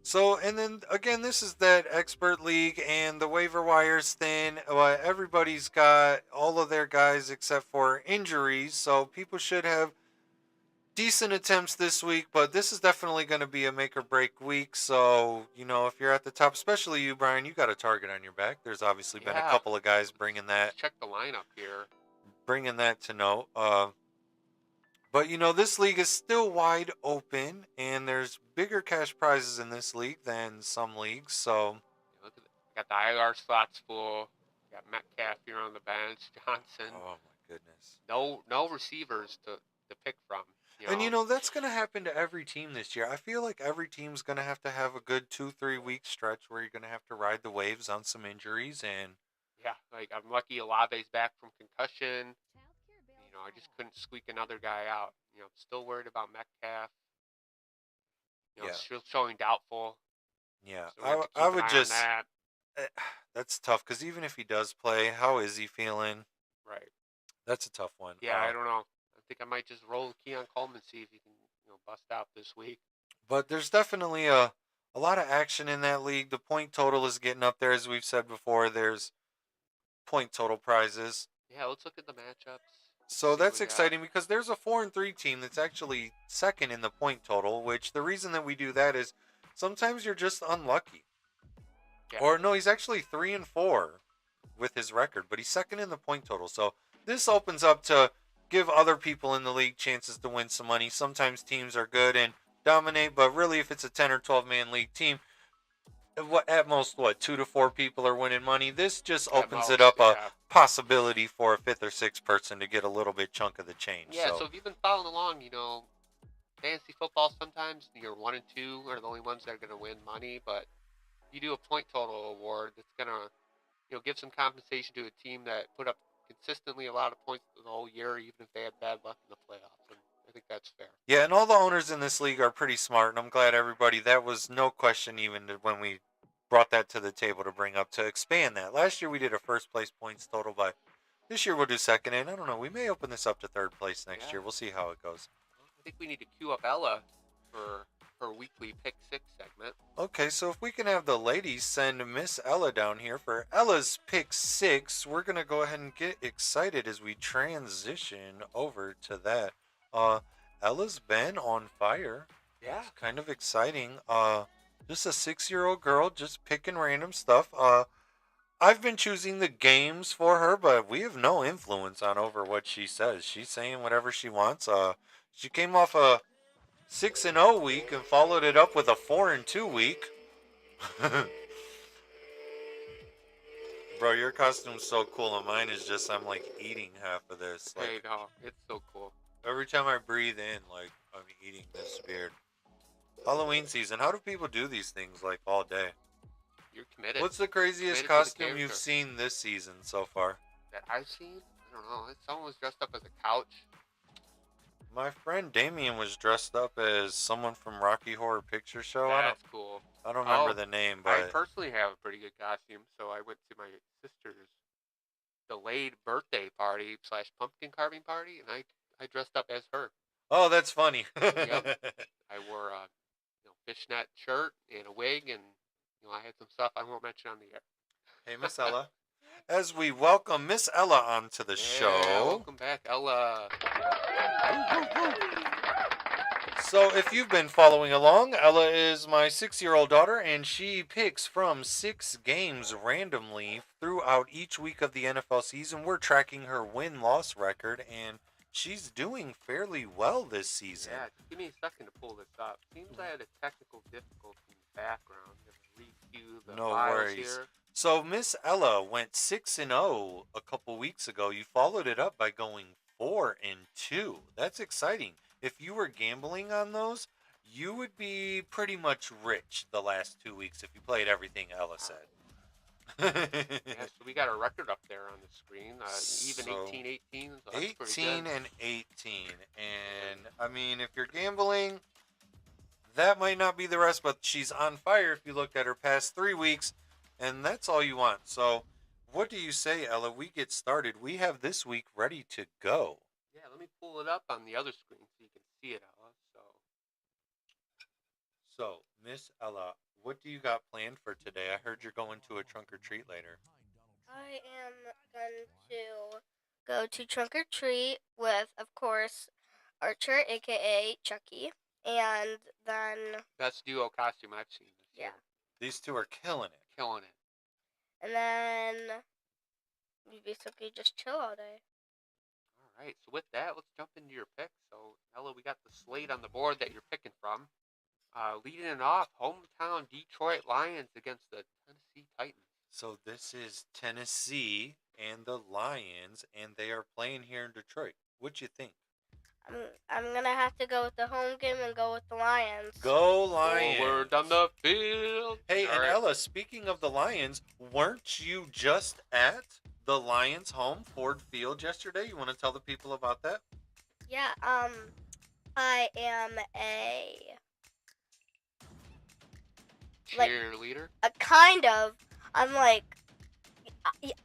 So, and then again, this is that expert league, and the waiver wire's thin. Everybody's got all of their guys except for injuries, so people should have decent attempts this week, but this is definitely going to be a make or break week. So, if you're at the top, especially you, Brian, you got a target on your back. There's obviously been a Yeah. couple of guys bringing Let's that check the lineup here. to note. But this league is still wide open, and there's bigger cash prizes in this league than some leagues. So, Look at it. Got the IR slots full. Got Metcalf here on the bench. Johnson. oh my goodness. No receivers to pick from. And that's going to happen to every team this year. I feel like every team's going to have a good 2-3 week stretch where you're going to have to ride the waves on some injuries. And Yeah, like I'm lucky Olave's back from concussion. I just couldn't squeak another guy out. I'm still worried about Metcalf. Yeah. Still showing doubtful. yeah, So we have to keep I an would eye just. on that. That's tough because even if he does play, how is he feeling? Right. That's a tough one. Yeah, I don't know. I think I might just roll Keon Coleman, see if he can bust out this week. But there's definitely a lot of action in that league. The point total is getting up there, as we've said before. There's point total prizes. Yeah, let's look at the matchups. So See that's what we got. exciting because there's a 4-3 team that's actually second in the point total, which the reason that we do that is sometimes you're just unlucky. Yeah. Or no, he's actually 3-4 with his record, but he's second in the point total. So this opens up to give other people in the league chances to win some money. Sometimes teams are good and dominate, but really if it's a 10 or 12 man league team, at most 2 to 4 people are winning money. This just opens it up a possibility for a 5th or 6th person to get a little bit chunk of the change. Yeah, so if you've been following along, fantasy football sometimes your 1 and 2 are the only ones that are going to win money, but you do a point total award that's going to give some compensation to a team that put up consistently a lot of points the whole year, even if they had bad luck in the playoffs. And I think that's fair. Yeah, and all the owners in this league are pretty smart, and I'm glad everybody, that was no question even when we brought that to the table to bring up to expand that. Last year we did a first place points total, but this year we'll do second, and I don't know, we may open this up to third place next year. We'll see how it goes. I think we need to queue up Ella for her weekly Pick 6 segment. Okay, so if we can have the ladies send Miss Ella down here for Ella's Pick 6, we're going to go ahead and get excited as we transition over to that. Ella's been on fire. Yeah. It's kind of exciting. Just a 6-year-old girl just picking random stuff. I've been choosing the games for her, but we have no influence on over what she says. She's saying whatever she wants. She came off a 6-0 week and followed it up with a 4-2 week. Bro, your costume's so cool, and mine is just I'm like eating half of this. Like, Hey, no, it's so cool. every time I breathe in, like I'm eating this beard. Halloween season. How do people do these things like all day? You're committed. What's the craziest Committed to the costume you've character. seen this season so far? that I've seen? I don't know. Someone was dressed up as a couch. My friend Damien was dressed up as someone from Rocky Horror Picture Show. That's cool. I don't remember Oh, the name, I but personally have a pretty good costume, so I went to my sister's delayed birthday party / pumpkin carving party, and I dressed up as her. Oh, that's funny. I wore a fishnet shirt and a wig, and I had some stuff I won't mention on the air. Hey, Miss Ella. As we welcome Miss Ella onto the Yeah, show. welcome back, Ella. So, if you've been following along, Ella is my 6-year-old daughter, and she picks from 6 games randomly throughout each week of the NFL season. We're tracking her win-loss record, and she's doing fairly well this season. Yeah, just give me a second to pull this up. Seems I had a technical difficulty in the background. I'm gonna re-queue the No files worries. here. So, Miss Ella went 6-0 a couple weeks ago. You followed it up by going 4-2. That's exciting. If you were gambling on those, you would be pretty much rich the last 2 weeks if you played everything Ella said. Yeah, so we got a record up there on the screen. Even So, 18-18. So that's pretty 18 good. and 18. And I mean, if you're gambling, that might not be the rest, but she's on fire if you look at her past 3 weeks, and that's all you want. So, what do you say, Ella? We get started. We have this week ready to go. Yeah, let me pull it up on the other screen so you can see it, Ella. So, Miss Ella, what do you got planned for today? I heard you're going to a trunk or treat later. I am going to go to trunk or treat with, of course, Archer, aka Chucky, and then Best duo costume I've seen this year. These two are killing it. Killing it. And then you basically just chill all day. All right, so with that, let's jump into your picks. So, Ella, we got the slate on the board that you're picking from. Leading it off, hometown Detroit Lions against the Tennessee Titans. So, this is Tennessee and the Lions, and they are playing here in Detroit. What you think? I'm going to have to go with the home game and go with the Lions. Go Lions! Forward on the field! Hey, All and right. Ella, speaking of the Lions, weren't you just at the Lions' home, Ford Field, yesterday? You want to tell the people about that? Yeah, I am a Cheerleader? I'm like,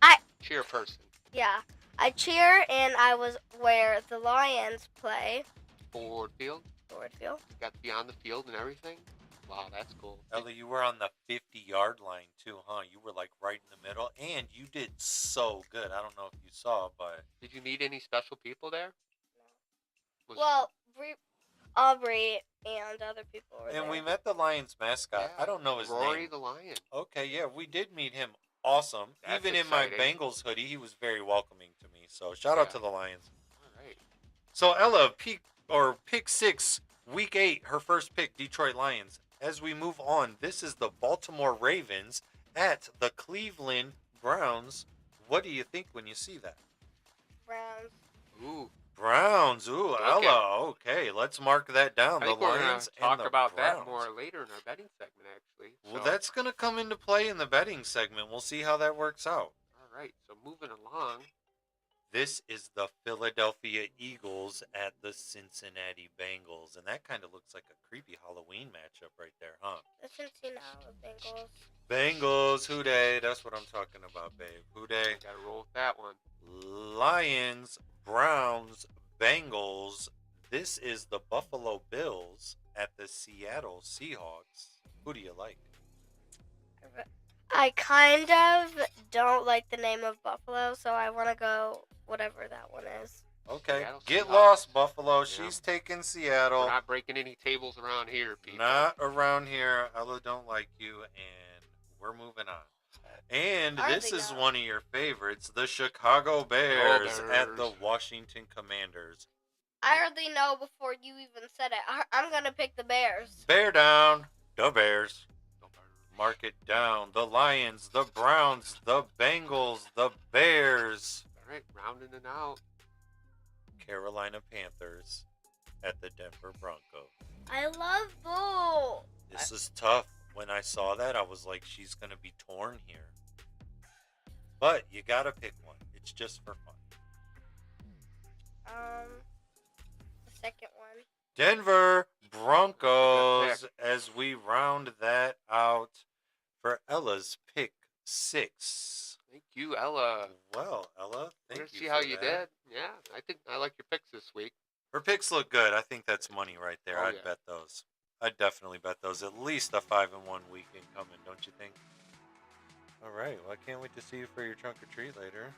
I Cheer person. yeah, I cheer and I was where the Lions play. Ford Field? Ford Field. Got to be on the field and everything? Wow, that's cool. Ella, you were on the 50-yard line too, huh? You were like right in the middle, and you did so good. I don't know if you saw, but Did you meet any special people there? Was- Well, Aubrey and other people were there. and we met the Lions mascot. Yeah, I don't know his Rory name. the Lion. Okay, yeah, we did meet him. Awesome. That's Even exciting. in my Bengals hoodie, he was very welcoming to me. So shout out Yeah. to the Lions. All right. So Ella, pick 6, week 8, her first pick, Detroit Lions. As we move on, this is the Baltimore Ravens at the Cleveland Browns. What do you think when you see that? Browns. Ooh. Browns. Ooh, Okay. Ella. Okay, let's mark that down. I The think we're going Lions to and talk the about Browns. that more later in our betting segment, actually. Well, So- that's going to come into play in the betting segment. We'll see how that works out. All right, so moving along. This is the Philadelphia Eagles at the Cincinnati Bengals. And that kind of looks like a creepy Halloween matchup right there, huh? The Cincinnati Bengals. Bengals, who dey? That's what I'm talking about, babe. Who dey? Got to roll with that one. Lions, Browns, Bengals. This is the Buffalo Bills at the Seattle Seahawks. Who do you like? I kind of don't like the name of Buffalo, so I want to go whatever that one is. Okay, Seattle get Seahawks. lost, Buffalo. Yeah. She's taking We're Seattle. not breaking any tables around here, people. Not around here. Ella don't like you, and we're moving on. And Are this they is not? one of your favorites, the Chicago Bears at the Bears. Washington Commanders. I already know before you even said it. I'm going to pick the Bears. Bear down, the Bears. Mark it down. The Lions, the Browns, the Bengals, the Bears. All right, rounding it out. Carolina Panthers at the Denver Broncos. I love Bull. This is tough. When I saw that, I was like, she's going to be torn here. But you got to pick one. It's just for fun. The second one. Denver Good Broncos as we round that out for Ella's pick 6. Thank you, Ella. Well, Ella, thank Let's you. see how for you that. did. Yeah, I think I like your picks this week. Her picks look good. I think that's money right there. Oh, I'd yeah. bet those. I'd definitely bet those. At least a 5-1 weekend coming, don't you think? All right. Well, I can't wait to see you for your trunk or treat later.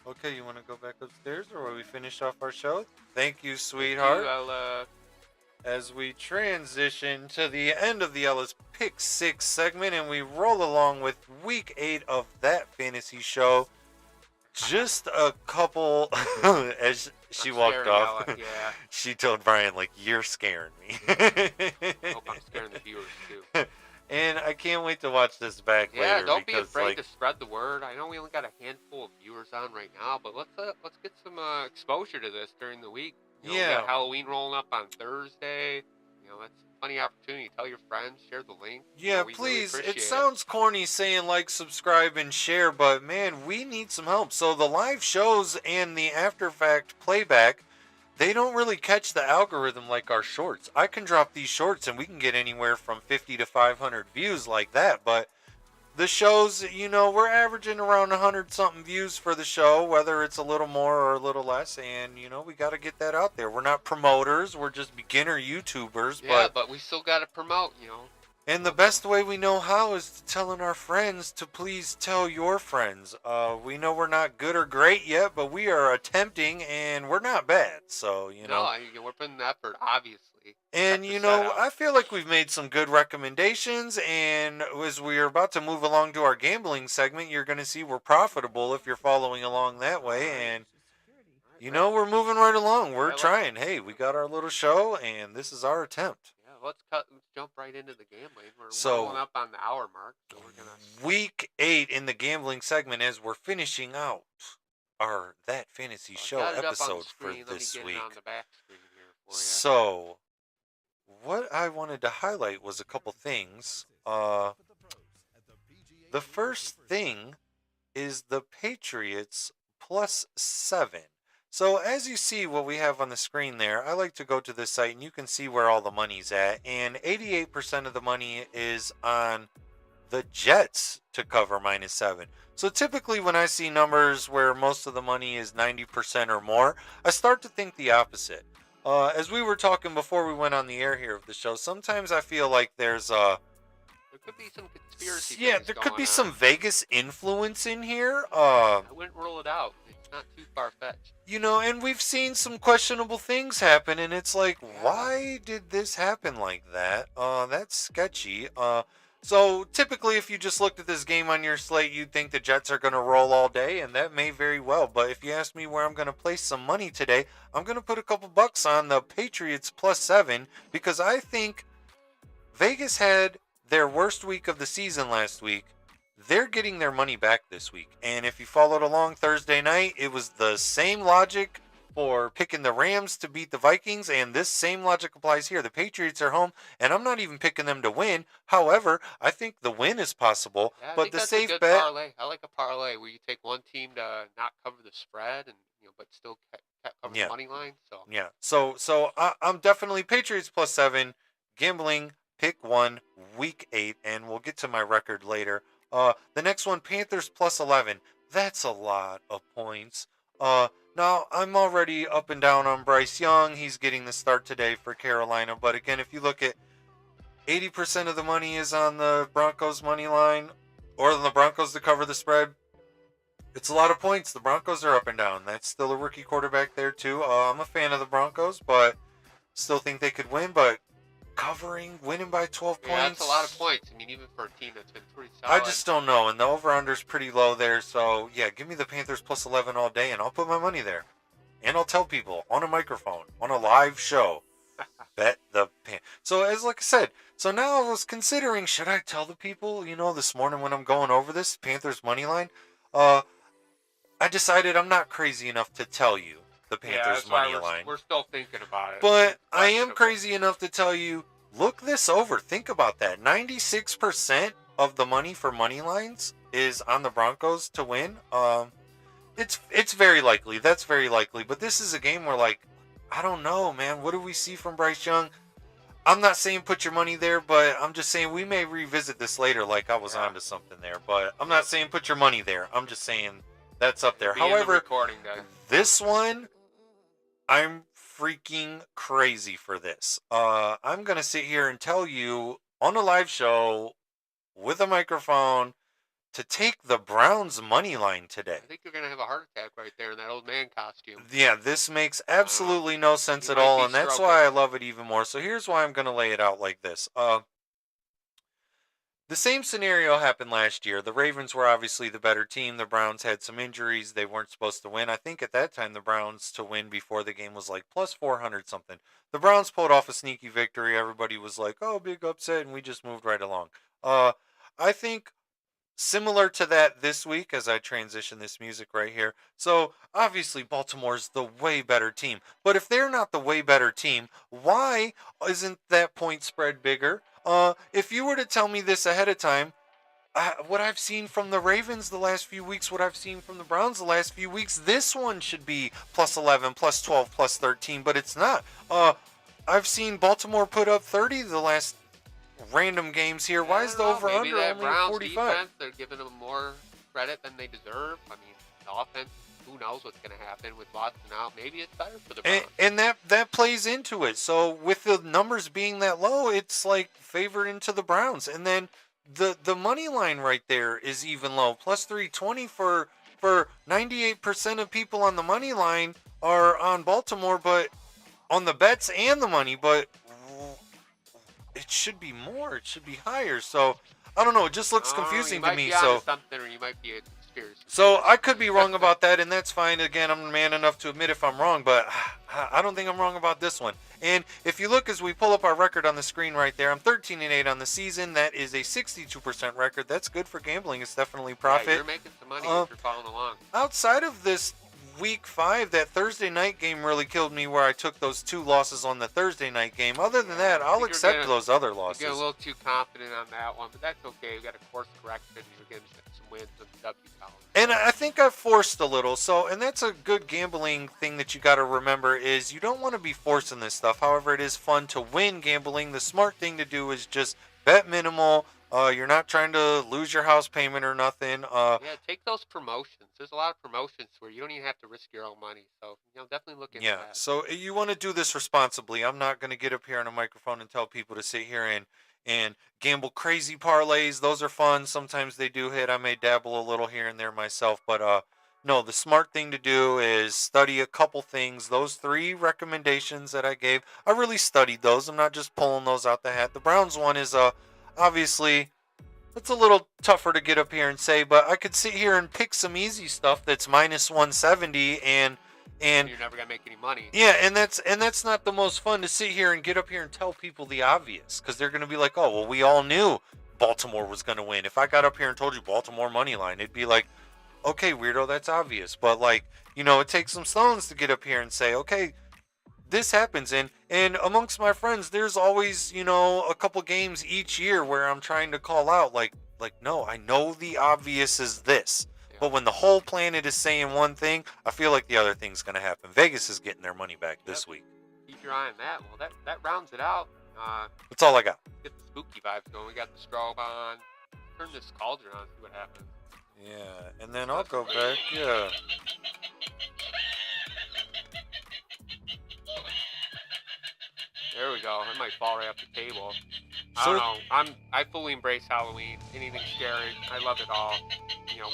Okay, you want to go back upstairs, or will we finish off our show? Thank you, sweetheart. I'll, As we transition to the end of the Ella's Pick 6 segment and we roll along with week 8 of that fantasy show. Just a couple, as she I'm walked scaring off, Ella, yeah. she told Brian, like, you're scaring me. Hope I'm scaring the viewers too. And I can't wait to watch this back Yeah, later. don't be because, afraid like, to spread the word. I know we only got a handful of viewers on right now, but let's get some exposure to this during the week. You know, we Yeah. got Halloween rolling up on Thursday. You know, that's plenty of opportunity. Tell your friends, share the link. You yeah, know, we really please. appreciate It sounds corny saying like, subscribe, and share, but man, we need some help. So the live shows and the after fact playback, they don't really catch the algorithm like our shorts. I can drop these shorts and we can get anywhere from 50 to 500 views like that, but the shows, you know, we're averaging around 100 something views for the show, whether it's a little more or a little less, and you know, we got to get that out there. We're not promoters, we're just beginner YouTubers. Yeah, but we still got to promote, you know. And the best way we know how is to telling our friends to please tell your friends. We know we're not good or great yet, but we are attempting, and we're not bad. So, you know. We're putting the effort, obviously. And, Check you the know, set out. I feel like we've made some good recommendations. And as we are about to move along to our gambling segment, you're going to see we're profitable if you're following along that way. And, you know, we're moving right along. We're trying. Hey, we got our little show, and this is our attempt. Let's jump right into the gambling. We're rolling up on the hour mark, so we're gonna. Week 8 in the gambling segment as we're finishing out our That Fantasy Show episode for this week. On the back screen here for you. So, what I wanted to highlight was a couple things. The first thing is the Patriots +7. So as you see what we have on the screen there, I like to go to this site and you can see where all the money's at. And 88% of the money is on the Jets to cover -7. So typically when I see numbers where most of the money is 90% or more, I start to think the opposite. As we were talking before we went on the air here of the show, sometimes I feel like there's there could be some conspiracy. Yeah, there could be some Vegas influence in here. I wouldn't rule it out. It's not too far-fetched. You know, and we've seen some questionable things happen, and it's like, why did this happen like that? That's sketchy. So typically if you just looked at this game on your slate, you'd think the Jets are going to roll all day, and that may very well. But if you ask me where I'm going to place some money today, I'm going to put a couple bucks on the Patriots +7 because I think Vegas had their worst week of the season last week. They're getting their money back this week. And if you followed along Thursday night, it was the same logic for picking the Rams to beat the Vikings, and this same logic applies here. The Patriots are home, and I'm not even picking them to win. However, I think the win is possible. Yeah, but the that's safe a good bet, parlay. I like a parlay where you take one team to not cover the spread, and but still cover the money line. So yeah, so I'm definitely Patriots +7, gambling pick 1, week 8, and we'll get to my record later. The next one, Panthers +11. That's a lot of points. Now, I'm already up and down on Bryce Young. He's getting the start today for Carolina. But again, if you look at 80% of the money is on the Broncos money line or the Broncos to cover the spread. It's a lot of points. The Broncos are up and down. That's still a rookie quarterback there, too. I'm a fan of the Broncos, but still think they could win. But winning by 12 points. Yeah, that's a lot of points. I mean, even for a team that's been pretty solid. I just don't know. And the over-under's pretty low there. So, yeah, give me the Panthers +11 all day, and I'll put my money there. And I'll tell people on a microphone, on a live show, bet the Panthers. So, like I said, so now I was considering, should I tell the people, this morning when I'm going over this, Panthers money line? I decided I'm not crazy enough to tell you the Panthers money line. We're still thinking about it. But I am crazy enough to tell you, look this over. Think about that. 96% of the money for money lines is on the Broncos to win. It's very likely. That's very likely. But this is a game where, like, I don't know, man. What do we see from Bryce Young? I'm not saying put your money there, but I'm just saying we may revisit this later like I was onto something there. But I'm not saying put your money there. I'm just saying that's up there. However, this one, I'm freaking crazy for this. I'm gonna sit here and tell you on a live show with a microphone to take the Browns money line today. I think you're gonna have a heart attack right there in that old man costume. Yeah, this makes absolutely no sense You at might all, be and that's stroking. why I love it even more. So here's why I'm gonna lay it out like this. The same scenario happened last year. The Ravens were obviously the better team. The Browns had some injuries. They weren't supposed to win. I think at that time the Browns to win before the game was like plus 400 something. The Browns pulled off a sneaky victory. Everybody was like, "Oh, big upset," and we just moved right along. I think similar to that this week as I transition this music right here. So obviously Baltimore's the way better team. But if they're not the way better team, why isn't that point spread bigger? If you were to tell me this ahead of time, what I've seen from the Ravens the last few weeks, what I've seen from the Browns the last few weeks, this one should be plus 11, plus 12, plus 13, but it's not. I've seen Baltimore put up 30 the last random games here. Why is the over Maybe under that only Browns 45? defense, they're giving them more credit than they deserve. I mean, the offense, who knows what's going to happen with Watson out? Maybe it's better for the Browns. And that plays into it. So with the numbers being that low, it's like favored into the Browns. And then the money line right there is even low. Plus 320 for 98% of people on the money line are on Baltimore, but on the bets and the money, but it should be more. It should be higher. So I don't know. It just looks confusing to me. You might be So onto something, or you might be a conspiracy. So I could be wrong about that, and that's fine. Again, I'm man enough to admit if I'm wrong, but I don't think I'm wrong about this one. And if you look as we pull up our record on the screen right there, I'm 13-8 on the season. That is a 62% record. That's good for gambling. It's definitely profit. Yeah, you're making some money if you're following along. Outside of this week 5, that Thursday night game really killed me where I took those 2 losses on the Thursday night game. Other than that, I'll accept those other losses. You get a little too confident on that one, but that's okay. You got a course correction. You're getting some wins and W column. And I think I've forced a little. And that's a good gambling thing that you got to remember is you don't want to be forcing this stuff. However, it is fun to win gambling. The smart thing to do is just bet minimal. You're not trying to lose your house payment or nothing. Yeah, take those promotions. There's a lot of promotions where you don't even have to risk your own money. So, definitely look into that. Yeah, so you want to do this responsibly. I'm not going to get up here on a microphone and tell people to sit here and gamble crazy parlays. Those are fun. Sometimes they do hit. I may dabble a little here and there myself. But no, the smart thing to do is study a couple things. Those 3 recommendations that I gave, I really studied those. I'm not just pulling those out the hat. The Browns one is obviously, it's a little tougher to get up here and say, but I could sit here and pick some easy stuff that's minus 170 and you're never gonna make any money. Yeah, and that's not the most fun to sit here and get up here and tell people the obvious, because they're gonna be like, oh well, we all knew Baltimore was gonna win. If I got up here and told you Baltimore money line, it'd be like, okay, weirdo, that's obvious. But like, it takes some stones to get up here and say, okay, this happens. And amongst my friends, there's always, a couple games each year where I'm trying to call out like, no, I know the obvious is this. Yeah. But when the whole planet is saying one thing, I feel like the other thing's going to happen. Vegas is getting their money back this week. Keep your eye on that. Well, that rounds it out. That's all I got. Get the spooky vibes going. We got the strobe on. Turn this cauldron on, see what happens. Yeah, and then I'll go back. Yeah. There we go. I might fall right off the table. I don't know. I fully embrace Halloween. Anything scary. I love it all.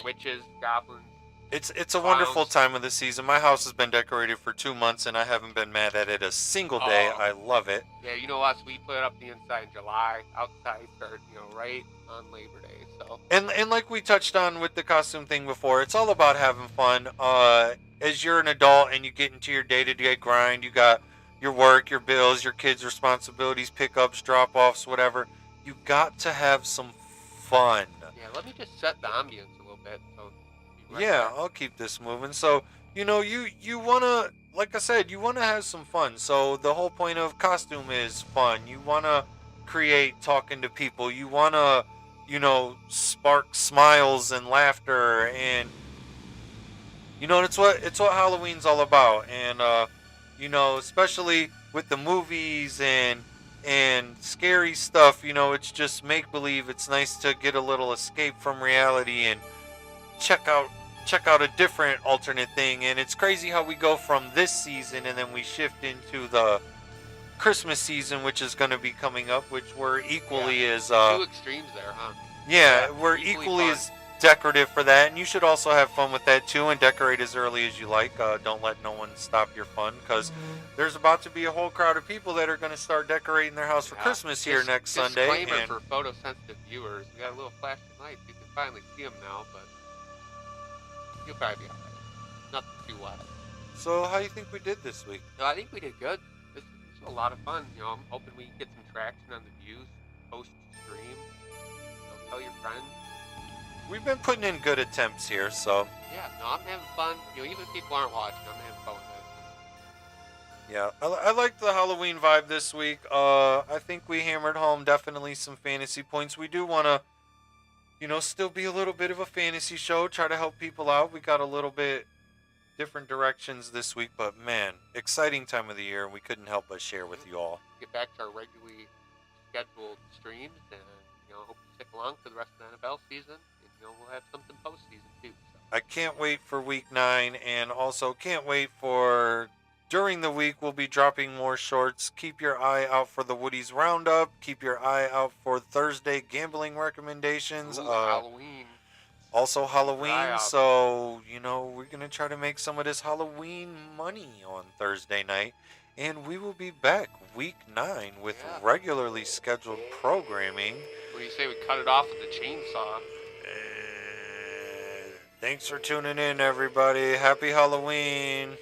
Witches, goblins. It's a wonderful time of the season. My house has been decorated for 2 months, and I haven't been mad at it a single day. I love it. Yeah, us, we put up the inside in July. Outside start, right on Labor Day. So. And like we touched on with the costume thing before, it's all about having fun. As you're an adult and you get into your day-to-day grind, you got your work, your bills, your kids' responsibilities, pickups, drop-offs, whatever. You got to have some fun. Yeah, let me just set the ambience a little bit. So I'll keep this moving. So, you want to, like I said, you want to have some fun. So the whole point of costume is fun. You want to create talking to people. You want to, spark smiles and laughter. And, it's what Halloween's all about. And, especially with the movies and scary stuff, it's just make-believe. It's nice to get a little escape from reality and check out check out a different alternate thing. And it's crazy how we go from this season and then we shift into the Christmas season, which is going to be coming up, which we're equally as Two extremes there, huh? yeah, we're equally equally fun. as decorative for that, and you should also have fun with that too and decorate as early as you like. Don't let no one stop your fun, because there's about to be a whole crowd of people that are going to start decorating their house for Christmas here next Sunday. Disclaimer And for photosensitive viewers: we got a little flashing lights. You can finally see them now, but you'll probably be alright. Nothing too wild. so, how do you think we did this week? No, I think we did good. This was a lot of fun. You know, I'm hoping we can get some traction on the views post stream. So tell your friends. We've been putting in good attempts here, so Yeah, no, I'm having fun. You know, even if people aren't watching, I'm having fun with it. yeah, I like the Halloween vibe this week. I think we hammered home definitely some fantasy points. We do want to, still be a little bit of a fantasy show, try to help people out. We got a little bit different directions this week, but man, exciting time of the year, and we couldn't help but share with you all. Get back to our regularly scheduled streams, and hope you stick along for the rest of the NFL season. And we'll have something post-season too. So. I can't wait for week 9, and also can't wait for during the week we'll be dropping more shorts. Keep your eye out for the Woody's Roundup. Keep your eye out for Thursday gambling recommendations. Halloween. Also Halloween, so we're gonna try to make some of this Halloween money on Thursday night, and we will be back week 9 with regularly scheduled programming. What do you say we cut it off with the chainsaw? Thanks for tuning in, everybody. Happy Halloween.